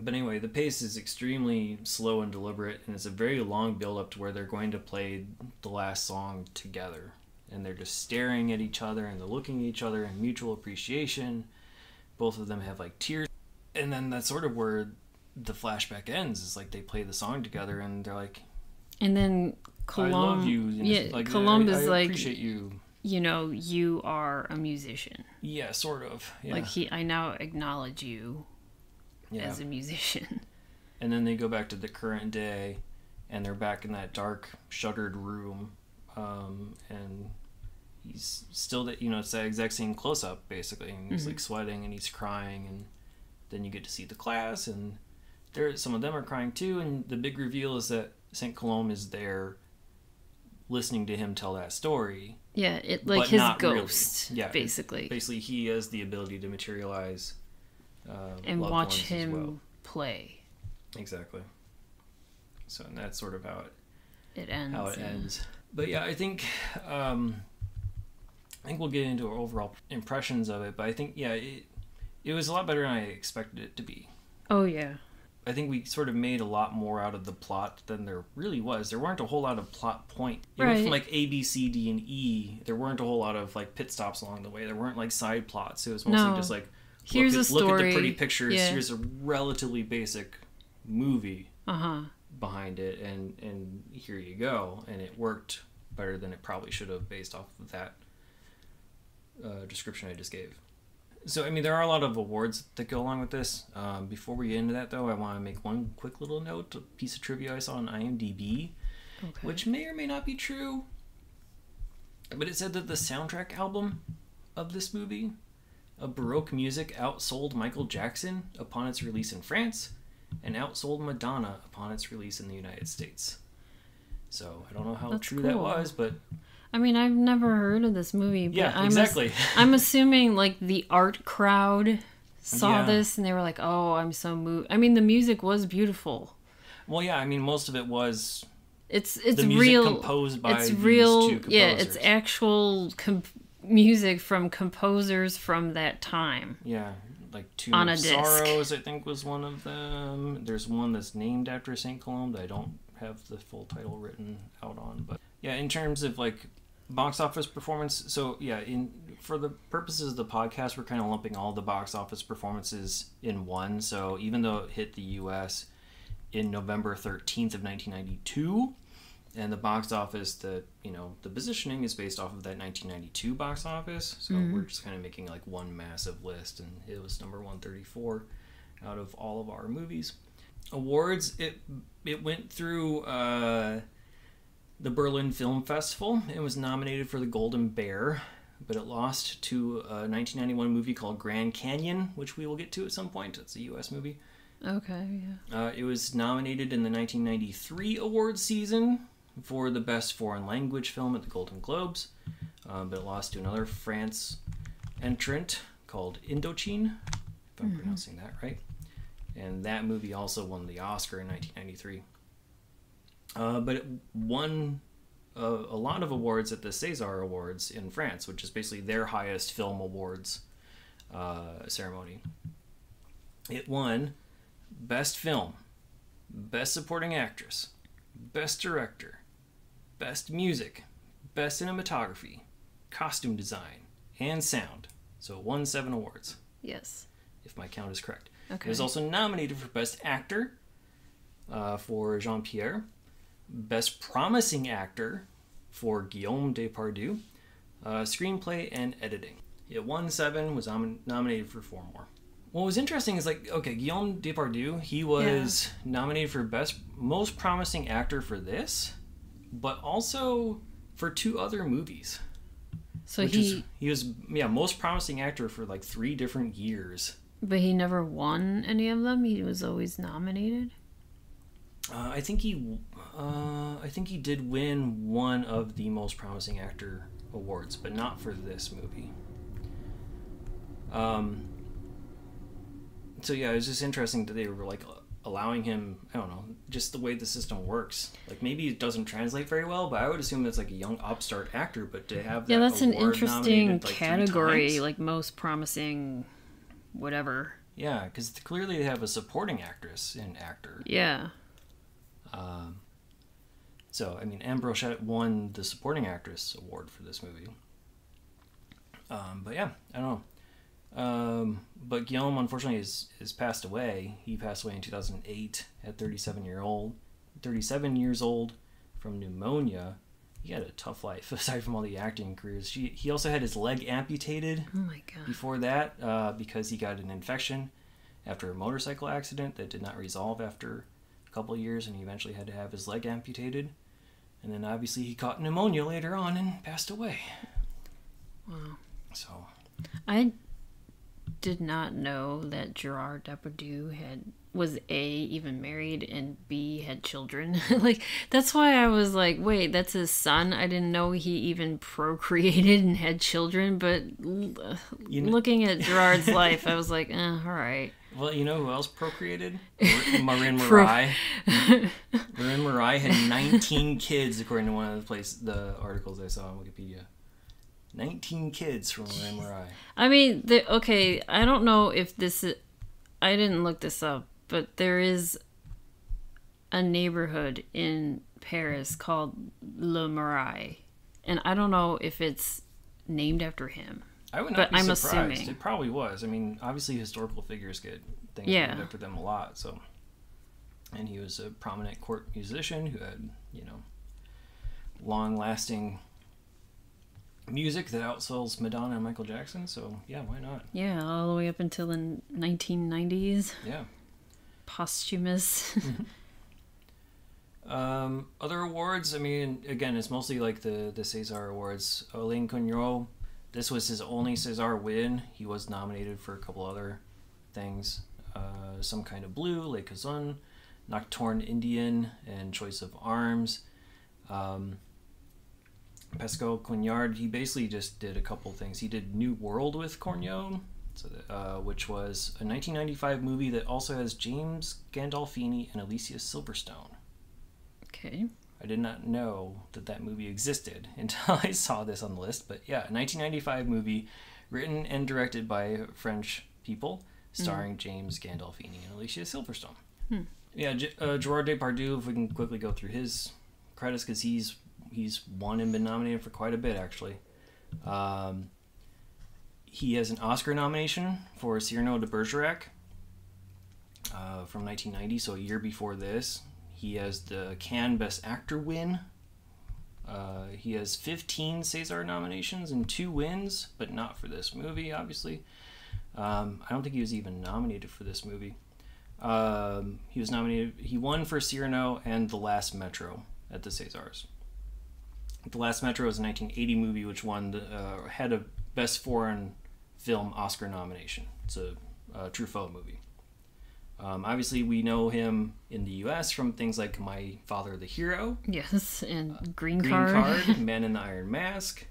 but anyway, the pace is extremely slow and deliberate, and it's a very long build-up to where they're going to play the last song together. And they're just staring at each other, and they're looking at each other in mutual appreciation. Both of them have, like, tears. And then that's sort of where the flashback ends. It's like they play the song together, and they're like... And then Colombe... I love you. Yeah, like, Colombe is I like... appreciate you. You know, you are a musician. Yeah, sort of. Yeah. Like, I now acknowledge you as a musician. And then they go back to the current day, and they're back in that dark, shuttered room. And he's still that, you know, it's that exact same close up basically, and he's like sweating and he's crying, and then you get to see the class, and some of them are crying too, and the big reveal is that Saint Colombe is there listening to him tell that story. Yeah, it like his ghost, really. Yeah, basically. Basically, he has the ability to materialize and watch him well. play. Exactly. So, and that's sort of how it ends. ends. But yeah, I think we'll get into our overall impressions of it. But I think, yeah, it was a lot better than I expected it to be. Oh yeah. I think we sort of made a lot more out of the plot than there really was. There weren't a whole lot of plot point. It went from like A, B, C, D, and E. There weren't a whole lot of like pit stops along the way. There weren't like side plots. It was mostly just like, here's a story. Look at the pretty pictures. Yeah. Here's a relatively basic movie Uh-huh. behind it, and here you go. And it worked better than it probably should have based off of that description I just gave. So, I mean, there are a lot of awards that go along with this. Before we get into that, though, I want to make one quick little note, a piece of trivia I saw on IMDb, which may or may not be true, but it said that the soundtrack album of this movie, of Baroque music, outsold Michael Jackson upon its release in France, and outsold Madonna upon its release in the United States. So, I don't know how true that was, but... I mean, I've never heard of this movie, but yeah, exactly. I'm assuming, like, the art crowd saw this and they were like, oh, I'm so moved. I mean, the music was beautiful. Well, yeah, I mean, most of it was... It's the music real... composed by it's these real, two composers. yeah, it's actual music from composers from that time. Yeah, like Tune on of a disc. Sorrows, I think, was one of them. There's one that's named after St. Colombe that I don't have the full title written out on, but... Yeah, in terms of, like, box office performance, so, yeah, for the purposes of the podcast, we're kind of lumping all the box office performances in one, so even though it hit the U.S. in November 13th of 1992, and the box office that, you know, the positioning is based off of that 1992 box office, so we're just kind of making, like, one massive list, and it was number 134 out of all of our movies. Awards, it went through the Berlin Film Festival. It was nominated for the Golden Bear, but it lost to a 1991 movie called Grand Canyon, which we will get to at some point. It's a U.S. movie. Okay, yeah. It was nominated in the 1993 awards season for the Best Foreign Language Film at the Golden Globes, but it lost to another France entrant called Indochine, if I'm pronouncing that right. And that movie also won the Oscar in 1993. But it won a lot of awards at the César Awards in France, which is basically their highest film awards ceremony. It won Best Film, Best Supporting Actress, Best Director, Best Music, Best Cinematography, Costume Design, and Sound. So it won 7 awards. Yes. If my count is correct. Okay. It was also nominated for Best Actor for Jean-Pierre, Best Promising Actor for Guillaume Depardieu, Screenplay, and Editing. It won 7, was nominated for 4 more. What was interesting is, like, okay, Guillaume Depardieu, he was nominated for Most Promising Actor for this, but also for 2 other movies. So he was Most Promising Actor for like 3 different years. But he never won any of them? He was always nominated? I think he did win one of the Most Promising Actor awards, but not for this movie. So yeah, it was just interesting that they were like allowing him, I don't know, just the way the system works. Like, maybe it doesn't translate very well, but I would assume it's like a young upstart actor, but to have that that's an award interesting nominated, like, category, like most promising whatever. Yeah, because clearly they have a supporting actress and actor. Yeah. So, I mean, Anne Brochette won the supporting actress award for this movie. But yeah, I don't know. But Guillaume, unfortunately, is passed away. He passed away in 2008 at 37 years old from pneumonia. He had a tough life, aside from all the acting careers. He also had his leg amputated. Oh my god. Before that, because he got an infection after a motorcycle accident that did not resolve after a couple of years, and he eventually had to have his leg amputated. And then obviously he caught pneumonia later on and passed away. Wow. So I did not know that Gérard Depardieu was A, even married, and B, had children. Like, that's why I was like, wait, that's his son? I didn't know he even procreated and had children, but looking at Gerard's life, I was like, all right. Well, you know who else procreated? Marin Marais. Marin Marais had 19 kids, according to one of the articles I saw on Wikipedia. 19 kids from Marin Marais. I mean, okay, I don't know if this is... I didn't look this up, but there is a neighborhood in Paris called Le Marais. And I don't know if it's named after him. I would not be surprised. Assuming. It probably was. I mean, obviously historical figures get things named after them a lot, so... And he was a prominent court musician who had, long-lasting music that outsells Madonna and Michael Jackson, so yeah, why not? Yeah, all the way up until the 1990s. Yeah. Posthumous. Other awards, I mean, again, it's mostly like the César Awards. Alain Corneau, this was his only César win. He was nominated for a couple other things. Some Kind of Blue, Les Cousins, Nocturne Indian, and Choice of Arms. Pascal Quignard, he basically just did a couple things. He did New World with Corneau, which was a 1995 movie that also has James Gandolfini and Alicia Silverstone. Okay. I did not know that movie existed until I saw this on the list. But yeah, a 1995 movie written and directed by French people, starring James Gandolfini and Alicia Silverstone. Yeah, Gérard Depardieu, if we can quickly go through his credits, because he's won and been nominated for quite a bit, actually. He has an Oscar nomination for Cyrano de Bergerac from 1990, so a year before this. He has the Cannes Best Actor win. He has 15 César nominations and 2 wins, but not for this movie, obviously. I don't think he was even nominated for this movie. He was nominated. He won for Cyrano and The Last Metro at the Césars. The Last Metro is a 1980 movie which won had a Best Foreign Film Oscar nomination. It's a Truffaut movie. Obviously, we know him in the U.S. from things like My Father the Hero. Yes, and Green Green Card. Card, Man in the Iron Mask.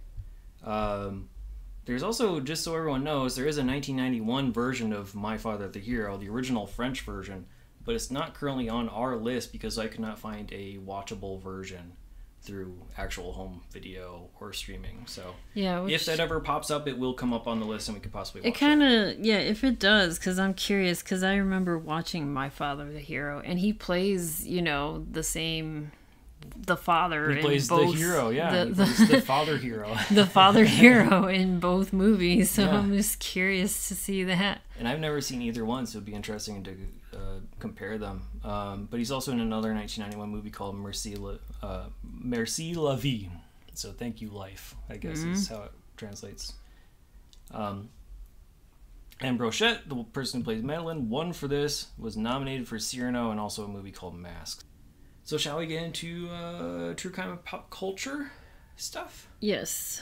There's also, just so everyone knows, there is a 1991 version of My Father the Hero, the original French version, but it's not currently on our list because I could not find a watchable version through actual home video or streaming. So yeah, if that ever pops up, it will come up on the list and we could possibly watch it. It kind of, yeah, if it does, because I'm curious, because I remember watching My Father the Hero, and he plays, the same... the father he plays in both, the hero, yeah. He plays the father hero. The father hero in both movies, so yeah. I'm just curious to see that. And I've never seen either one, so it'd be interesting to compare them. But he's also in another 1991 movie called Merci la vie. So Thank You Life, I guess is how it translates. And Brochette, the person who plays Madeline, won for this, was nominated for Cyrano, and also a movie called Masks. So shall we get into true crime and pop culture stuff? Yes.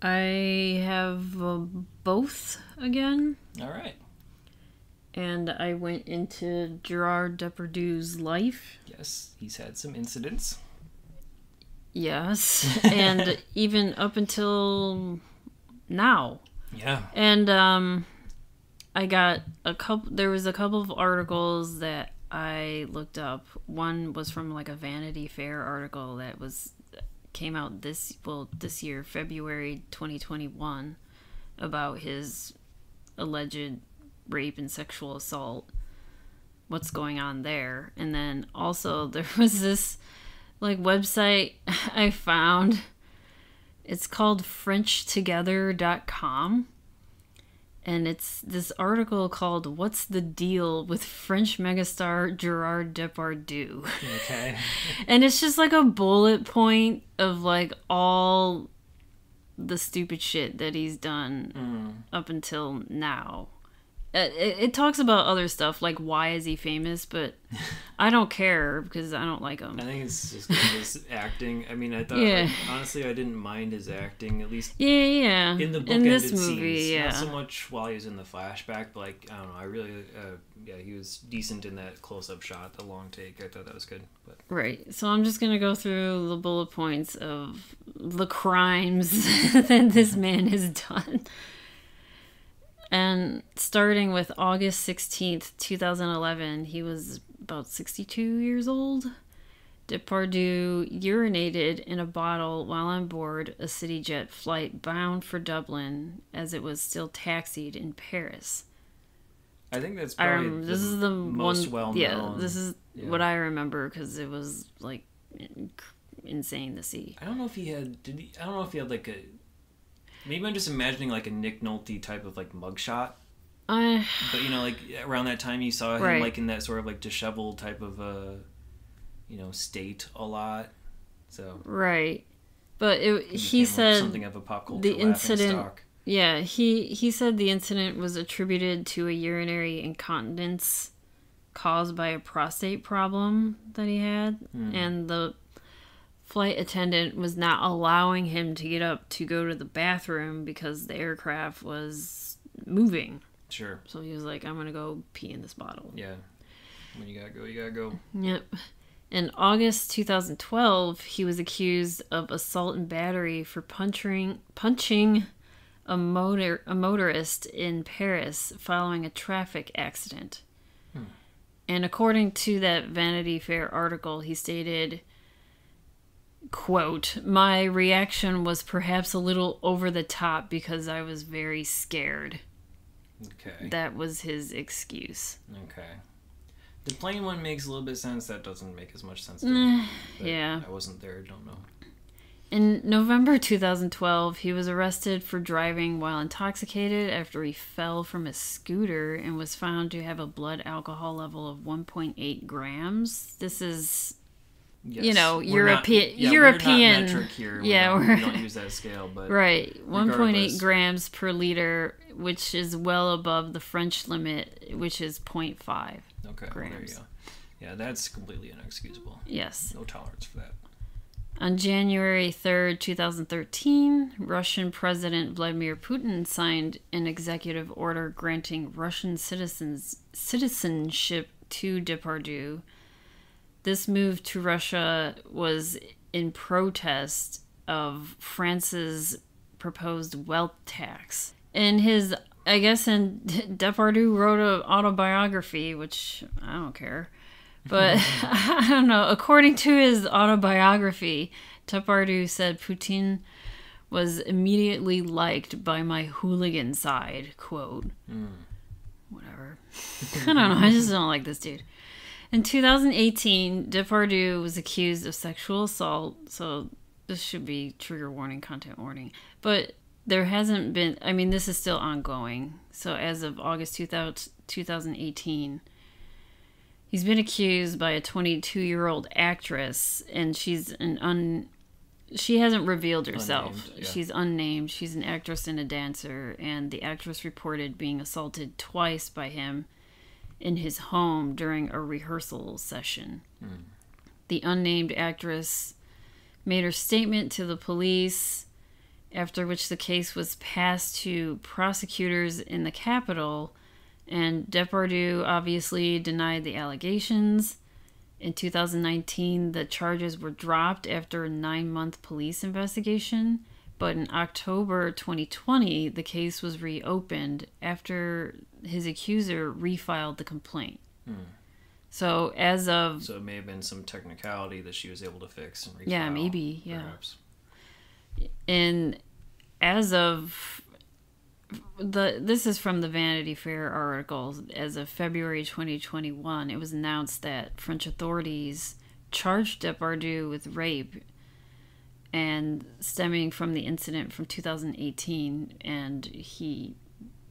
I have both again. All right. And I went into Gérard Depardieu's life. Yes, he's had some incidents. Yes. And even up until now. Yeah. And I got there was a couple of articles that I looked up. One was from like a Vanity Fair article that came out this year, February 2021, about his alleged rape and sexual assault. What's going on there? And then also there was this like website I found. It's called FrenchTogether.com. And it's this article called "What's the Deal with French Megastar Gérard Depardieu?" Okay. And it's just like a bullet point of like all the stupid shit that he's done up until now. It talks about other stuff like why is he famous, but I don't care because I don't like him. I think it's just his acting. I mean, I thought honestly I didn't mind his acting, at least in the bookended this movie, scenes. yeah. Not so much while he was in the flashback, but like I don't know, I really he was decent in that close-up shot, the long take. I thought that was good. But right. So I'm just gonna go through the bullet points of the crimes that this man has done. And starting with August 16th, 2011, he was about 62 years old. Depardieu urinated in a bottle while on board a CityJet flight bound for Dublin as it was still taxied in Paris. I think that's probably this is the most one, well-known. Yeah, this is what I remember because it was like insane to see. I don't know if he had. I don't know if he had like a. Maybe I'm just imagining like a Nick Nolte type of like mugshot. But like around that time you saw him like in that sort of like disheveled type of state a lot. So right, but he said something of a pop culture the incident. stock. Yeah, he said the incident was attributed to a urinary incontinence caused by a prostate problem that he had, and the flight attendant was not allowing him to get up to go to the bathroom because the aircraft was moving. Sure. So he was like, I'm going to go pee in this bottle. Yeah. When you gotta go, you gotta go. Yep. In August 2012, he was accused of assault and battery for punching a motorist in Paris following a traffic accident. And according to that Vanity Fair article, he stated, quote, "My reaction was perhaps a little over the top because I was very scared." Okay. That was his excuse. Okay. The plane one makes a little bit of sense. That doesn't make as much sense to me. Yeah. I wasn't there. I don't know. In November 2012, he was arrested for driving while intoxicated after he fell from a scooter and was found to have a blood alcohol level of 1.8 grams. This is Yes. you know, European. We're not metric here. We don't use that scale, but right, 1.8 grams per liter, which is well above the French limit, which is 0.5 grams. Well, there you go. Yeah, that's completely inexcusable. Yes. No tolerance for that. On January 3rd, 2013, Russian President Vladimir Putin signed an executive order granting Russian citizenship to Depardieu. This move to Russia was in protest of France's proposed wealth tax. And Depardieu wrote an autobiography, which I don't care. But I don't know. According to his autobiography, Depardieu said Putin was immediately liked by my hooligan side. Quote. Whatever. I don't know. I just don't like this dude. In 2018, Depardieu was accused of sexual assault. So this should be trigger warning, content warning. But there hasn't been... I mean, this is still ongoing. So as of August 2018... he's been accused by a 22-year-old actress, and she hasn't revealed herself. Unnamed, yeah. She's unnamed. She's an actress and a dancer, and the actress reported being assaulted twice by him in his home during a rehearsal session. The unnamed actress made her statement to the police, after which the case was passed to prosecutors in the capital. And Depardieu obviously denied the allegations. In 2019, the charges were dropped after a 9-month police investigation. But in October 2020, the case was reopened after his accuser refiled the complaint. So So it may have been some technicality that she was able to fix and refile. Yeah, maybe, yeah. Perhaps. And as of... this is from the Vanity Fair article. As of February 2021, it was announced that French authorities charged Depardieu with rape, and stemming from the incident from 2018, and he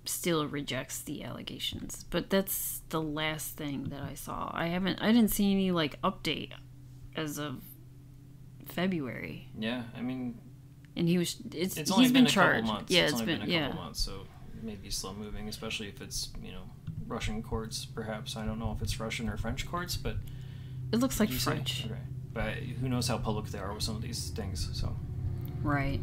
still rejects the allegations. But that's the last thing that I saw. I didn't see any update as of February. Yeah, I mean. And he's only been a charged. couple months. Yeah, it's only been a couple months, so maybe slow moving, especially if it's Russian courts. Perhaps I don't know if it's Russian or French courts, but it looks like French. Okay, but who knows how public they are with some of these things? So right.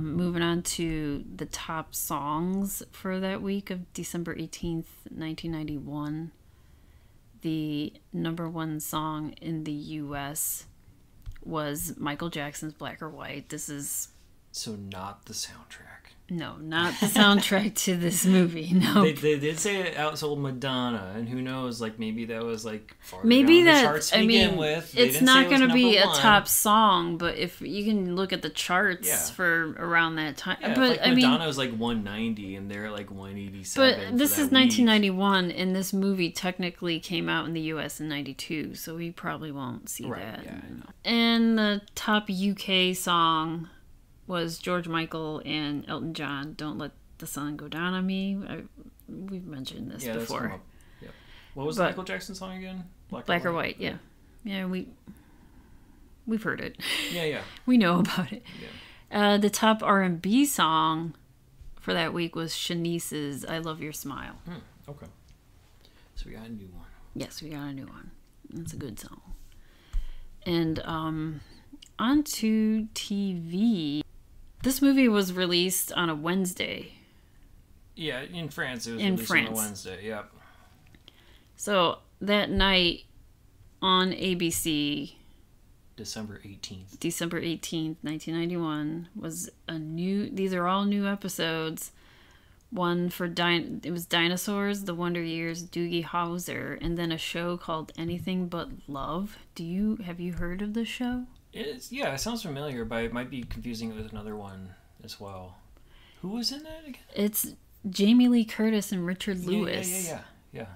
Moving on to the top songs for that week of December 18th, 1991. The number one song in the U.S. was Michael Jackson's Black or White. This is... So not the soundtrack. No, not the soundtrack to this movie. No. They did say it outsold Madonna, and who knows, maybe that was farther maybe down that, the charts to begin with. It's not going to be a top song, but if you can look at the charts for around that time. Yeah, but Madonna was 190 and they're 187. But this is 1991, and this movie technically came out in the US in 92, so we probably won't see that. Yeah, I know. And the top UK song was George Michael and Elton John, Don't Let the Sun Go Down on Me. We've mentioned this before. Yep. What was the Michael Jackson song again? Black or White, yeah. Yeah, we've heard it. Yeah. We know about it. Yeah. The top R&B song for that week was Shanice's I Love Your Smile. Okay. So we got a new one. Yes, we got a new one. It's a good song. And onto TV. This movie was released on a Wednesday. Yeah, in France. It was released on a Wednesday, yep. So that night on ABC... December 18th, 1991, was a new... These are all new episodes. One for... It was Dinosaurs, The Wonder Years, Doogie Howser, and then a show called Anything But Love. Have you heard of this show? It sounds familiar, but it might be confusing it with another one as well. Who was in that again? It's Jamie Lee Curtis and Richard Lewis. Yeah.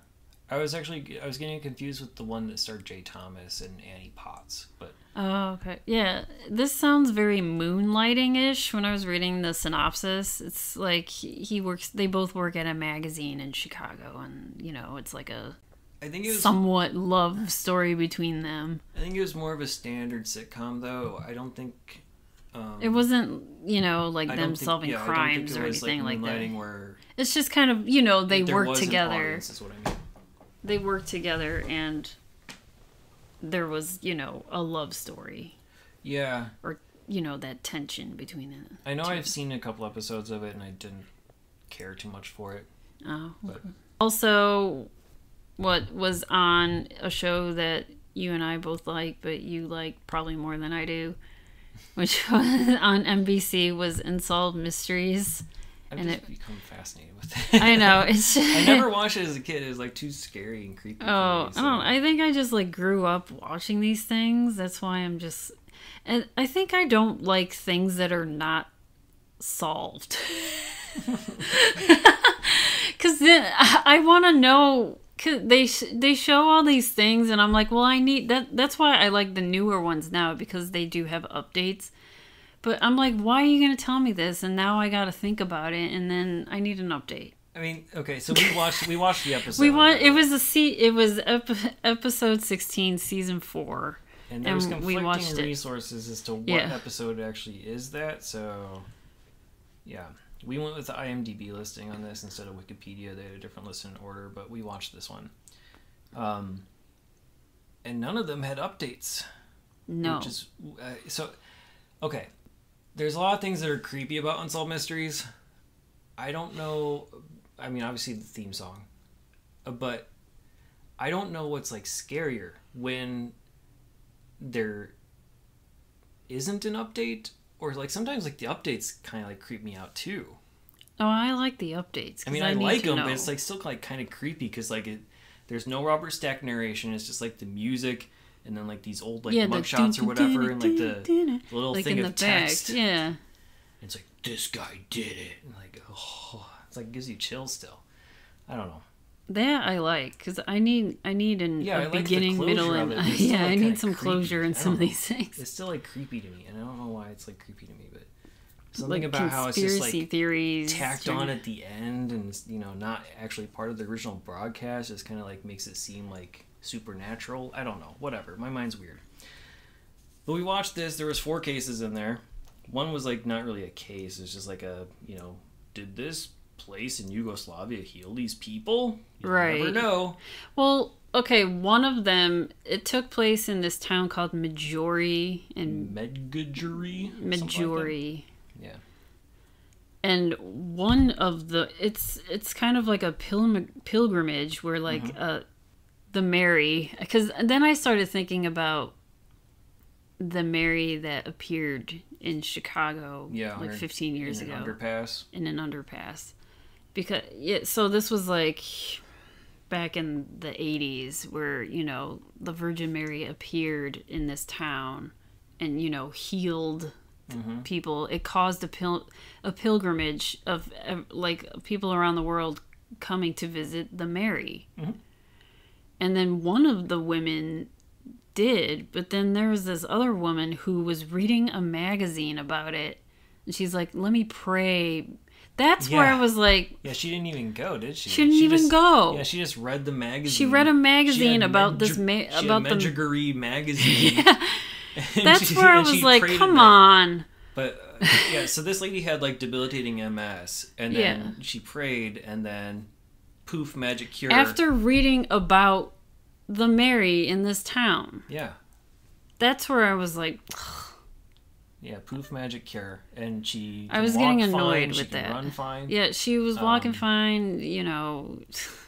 I was getting confused with the one that starred Jay Thomas and Annie Potts, but... Oh, okay. Yeah, this sounds very Moonlighting-ish when I was reading the synopsis. It's like they both work at a magazine in Chicago, and, it's like a... I think it was somewhat love story between them. I think it was more of a standard sitcom, though. I don't think it wasn't, you know, like them solving crimes or anything like that. Where it's just kind of, you know, they work together. Audience, is what I mean. They worked together, and there was, you know, a love story. Yeah. Or, you know, that tension between them. I know I've seen a couple episodes of it, and I didn't care too much for it. Oh. But. Also, what was on a show that you and I both like, but you like probably more than I do, which was on NBC, was Unsolved Mysteries. I've and just become fascinated with it. I know. It's just, I never watched it as a kid. It was like too scary and creepy. Oh, me, so. I don't know. I think I just like grew up watching these things. That's why I'm just... And I think I don't like things that are not solved. Because then I want to know... Cause they show all these things, and I'm like, well, I need that. That's why I like the newer ones now, because they do have updates. But I'm like, why are you going to tell me this? And now I got to think about it, and then I need an update. I mean, okay, so we watched the episode. It was episode 16, season 4. And there was conflicting resources as to what episode actually is that. So, yeah. We went with the IMDb listing on this instead of Wikipedia. They had a different list in order, but we watched this one. And none of them had updates. No. Which is, okay. There's a lot of things that are creepy about Unsolved Mysteries. I don't know. I mean, obviously the theme song. But I don't know what's like scarier when there isn't an update, or like sometimes like the updates kind of like creep me out too. Oh, I like the updates. I mean, I like them, but it's like still like kind of creepy because like there's no Robert Stack narration. It's just like the music and then like these old like mugshots or whatever, and like the little like thing of text. Yeah. And it's like, this guy did it. And like, oh, it's like gives you chills still. I don't know. That I like, because I need a beginning, middle, and I need some closure in some of these things. It's still like creepy to me, and I don't know why it's like creepy to me, but something like about how it's just like theories tacked on at the end, and you know, not actually part of the original broadcast, just kind of like makes it seem like supernatural. I don't know, whatever. My mind's weird. But we watched this. There was 4 cases in there. One was like not really a case. It's just like a, you know, did this place in Yugoslavia heal these people? You never know. Well, okay, one of them, it took place in this town called Medjugorje. Medjugorje. Yeah. And one of the, it's kind of like a pilgrimage where like the Mary, because then I started thinking about the Mary that appeared in Chicago like 15 years ago. In an underpass. Because, so this was like back in the 80s where, you know, the Virgin Mary appeared in this town and, you know, healed people. It caused a pilgrimage of like people around the world coming to visit the Mary. And then one of the women did, but then there was this other woman who was reading a magazine about it, and she's like, let me pray. That's where I was like... Yeah, she didn't even go, did she? She didn't even go. Yeah, she just read the magazine. She read a magazine about this... about the Medjugorje magazine. Yeah. That's where I was like, come on. But, yeah, so this lady had, like, debilitating MS, and then she prayed, and then poof, magic cure. After reading about the Mary in this town. Yeah. That's where I was like... Yeah, poof, magic cure, and she. I was getting annoyed with she can that. Run fine. Yeah, she was walking fine. You know.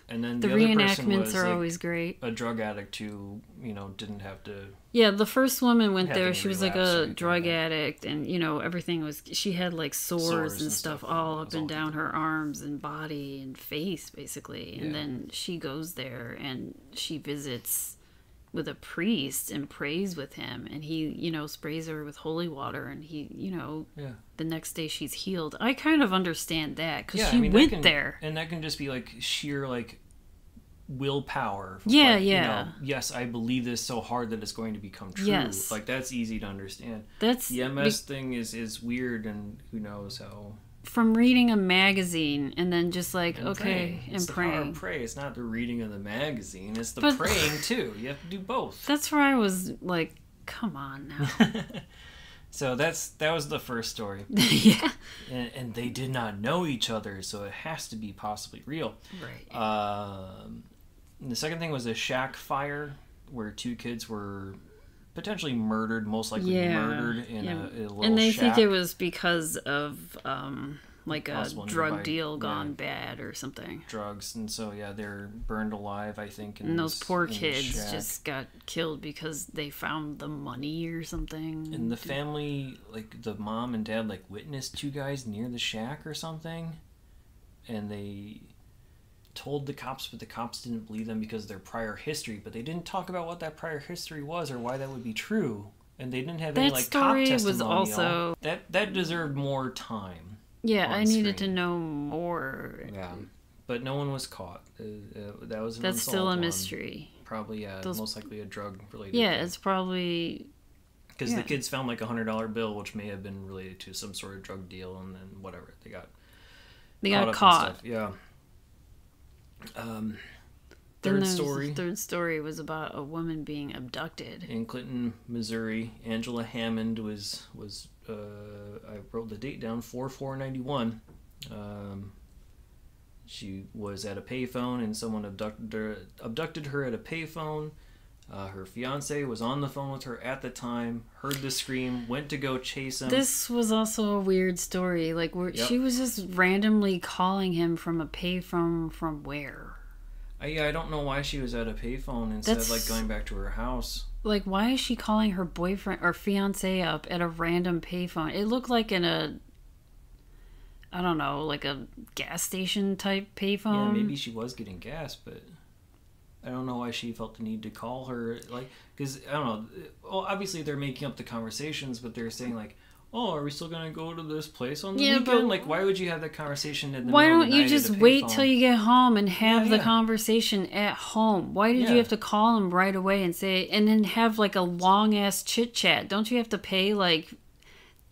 And then the reenactments are always great. A drug addict who, you know, didn't have to. Yeah, the first woman went there. She was like a drug addict, and you know everything was. She had like sores and stuff all up and down her arms and body and face, basically. And then she goes there and she visits with a priest and prays with him, and he, you know, sprays her with holy water, and he, you know, the next day she's healed. I kind of understand that because she went there, and that can just be like sheer like willpower. Yeah, like, you know, yes, I believe this so hard that it's going to become true. Like that's easy to understand. That's the MS thing is weird, and who knows how. from reading a magazine and then just like, and okay, praying. and It's praying. The power of prayer. It's not the reading of the magazine. It's the But- praying too. You have to do both. That's where I was like, come on now. So that was the first story. Yeah. And they did not know each other, so it has to be possibly real. Right. The second thing was a shack fire where 2 kids were potentially murdered, most likely murdered in a little and they shack. think it was because of like a Possible drug nearby- deal gone bad or something. drugs, and so they're burned alive, I think. And those poor in this kids shack. just got killed because they found the money or something. And the family, like the mom and dad, like witnessed 2 guys near the shack or something, and they told the cops, but the cops didn't believe them because of their prior history. But they didn't talk about what that prior history was or why that would be true, and they didn't have any like cop story testimonial. was also that deserved more time. yeah. I needed to screen. know more. Yeah, but no one was caught. That was an That's still a unsolved one. mystery. Probably, most likely a drug related. Yeah, it's probably because the kids found like $100 bill, which may have been related to some sort of drug deal, and then whatever they got got up caught. and stuff. Yeah. Then Third there's story the third story was about a woman being abducted. in Clinton, Missouri. Angela Hammond was I wrote the date down, 4/4/91. She was at a payphone and someone abducted her at a payphone. Her fiance was on the phone with her at the time, heard the scream, went to go chase him. This was also a weird story. Like where she was just randomly calling him from a payphone from where? I don't know why she was at a payphone instead of like going back to her house. Like, why is she calling her boyfriend or fiance up at a random payphone? It looked like I don't know, like a gas station type payphone. Yeah, maybe she was getting gas, but I don't know why she felt the need to call her. Like, because I don't know. Well, obviously they're making up the conversations, but they're saying like, "Oh, are we still gonna go to this place on the weekend?" but like, why would you have that conversation in the why middle of don't the you night just at a wait payphone? till you get home and have the Yeah. conversation at home? Why did you Yeah. have to call him right away and say, and then have like a long ass chit chat? Don't you have to pay like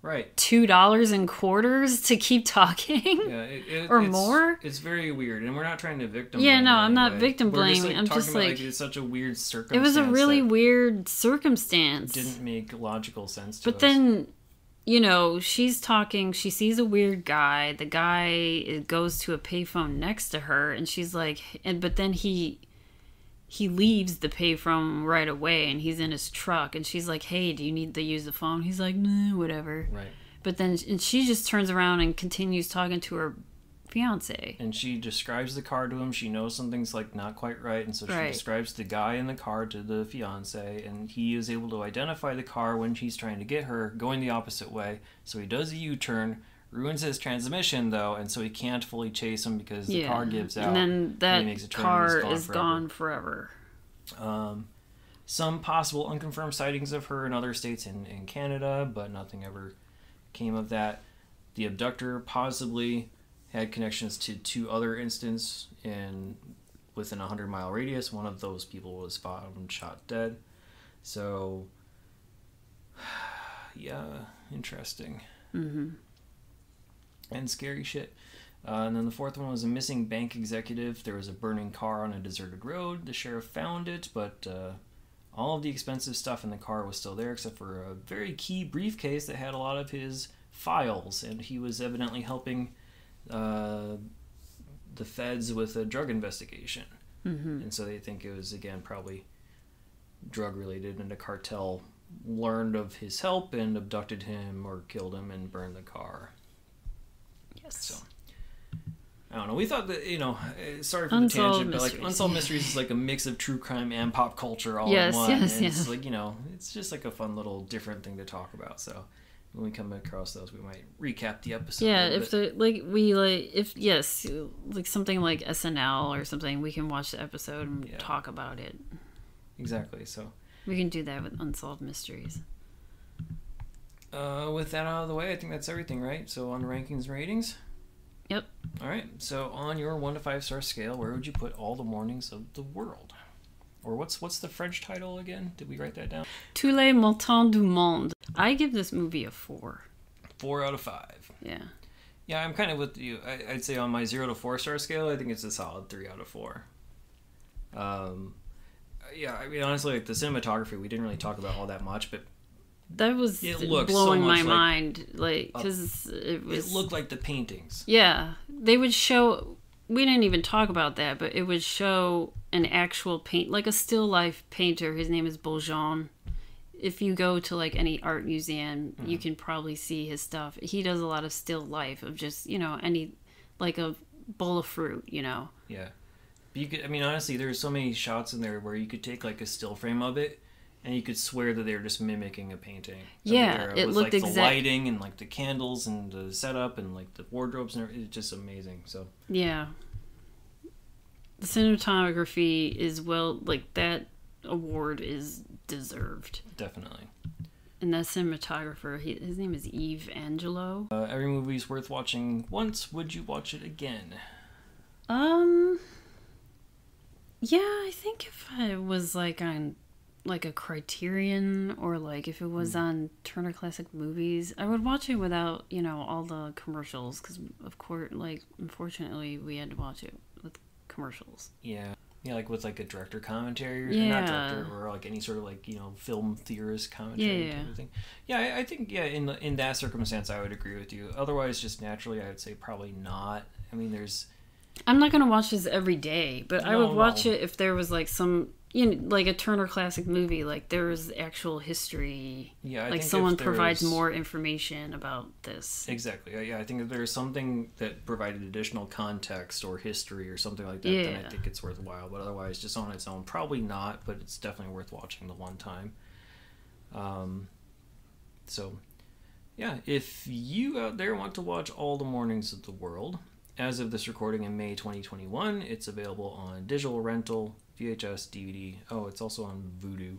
Right. $2 in quarters to keep talking? Yeah, Or it's, more? It's very weird, and we're not trying to victim. Yeah, blame no, in I'm any not way. victim We're just, blaming. I'm talking just about, like, it's such a weird circumstance. It was a really that weird circumstance. didn't make logical sense to us. But then, she's talking, she sees a weird guy. The guy goes to a payphone next to her, and she's like, but then he leaves the payphone right away, and he's in his truck, and she's like, hey, do you need to use the phone? He's like, nah, whatever. Right. But then and she just turns around and continues talking to her fiance. And she describes the car to him. She knows something's like not quite right, and so she describes the guy in the car to the fiance, and he is able to identify the car when she's trying to get her going the opposite way. So he does a U-turn, ruins his transmission though, and so he can't fully chase him because the car gives out. And then that he makes a turn car and is gone forever. Some possible unconfirmed sightings of her in other states in Canada, but nothing ever came of that. The abductor possibly had connections to 2 other incidents within a 100-mile radius. One of those people was found shot dead. So, yeah, interesting. Mm-hmm. And scary shit. And then the fourth one was a missing bank executive. There was a burning car on a deserted road. The sheriff found it, but all of the expensive stuff in the car was still there, except for a very key briefcase that had a lot of his files, and he was evidently helping the feds with a drug investigation. Mm-hmm. And so they think it was, again, probably drug related, and a cartel learned of his help and abducted him or killed him and burned the car. Yes. So I don't know. We thought that, sorry for Unsolved the tangent, but like Mysteries. Unsolved Mysteries is like a mix of true crime and pop culture all Yes, in one. yes, And it's yes. like, it's just like a fun little different thing to talk about. So when we come across those, we might recap the episode. Yeah, a if little like something like SNL or something, we can watch the episode and talk about it. Exactly. So We can do that with Unsolved Mysteries. with that out of the way, I think that's everything, right? So on rankings and ratings. Yep. All right. So on your 1 to 5 star scale, where would you put All the Mornings of the World? Or what's the French title again? Did we write that down? Tous les matins du monde. I give this movie a 4. 4 out of 5. Yeah. Yeah, I'm kind of with you. I'd say on my 0 to 4 star scale, I think it's a solid 3 out of 4. Yeah, I mean, honestly, like the cinematography, we didn't really talk about all that much, but that was blowing my mind, like, because it looked like the paintings. Yeah, they would show. We didn't even talk about that, but it would show an actual paint, like a still life painter. His name is Beaujean. If you go to like any art museum, you can probably see his stuff. He does a lot of still life of just, any, like a bowl of fruit, Yeah. But you could, I mean, honestly, there's so many shots in there where you could take like a still frame of it and you could swear that they were just mimicking a painting. Yeah, it looked like the lighting and like the candles and the setup and like the wardrobes and everything. It's just amazing. So yeah, the cinematography is that award is deserved. Definitely. And that cinematographer, his name is Yves Angelo. Every movie's worth watching once. Would you watch it again? Yeah, I think if I was like on like a Criterion or like if it was on Turner Classic Movies, I would watch it without, all the commercials because of course, like, unfortunately we had to watch it with commercials. Yeah, like with like a director commentary or not director or like any sort of like, film theorist commentary type of thing. Yeah, I think in that circumstance I would agree with you. Otherwise, just naturally I would say probably not. I mean, I'm not gonna watch this every day, but I would watch it if there was like some, like a Turner Classic Movie, like there was actual history. Yeah, like someone provides more information about this. Exactly. Yeah, I think if there's something that provided additional context or history or something like that, then I think it's worthwhile. But otherwise, just on its own, probably not. But it's definitely worth watching the one time. So, yeah, if you out there want to watch All the Mornings of the World, as of this recording in May 2021, it's available on digital rental, VHS, DVD. Oh, it's also on Vudu.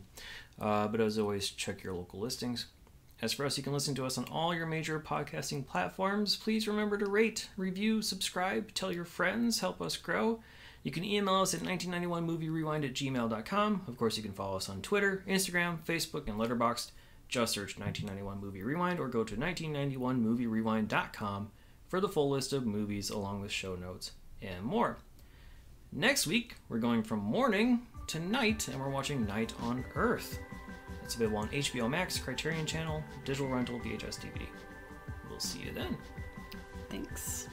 But as always, check your local listings. As for us, you can listen to us on all your major podcasting platforms. Please remember to rate, review, subscribe, tell your friends, help us grow. You can email us at 1991movierewind@gmail.com. Of course, you can follow us on Twitter, Instagram, Facebook, and Letterboxd. Just search 1991 Movie Rewind or go to 1991movierewind.com for the full list of movies along with show notes and more. Next week, we're going from morning to night, and we're watching Night on Earth. It's available on HBO Max, Criterion Channel, digital rental, VHS, DVD. We'll see you then. Thanks.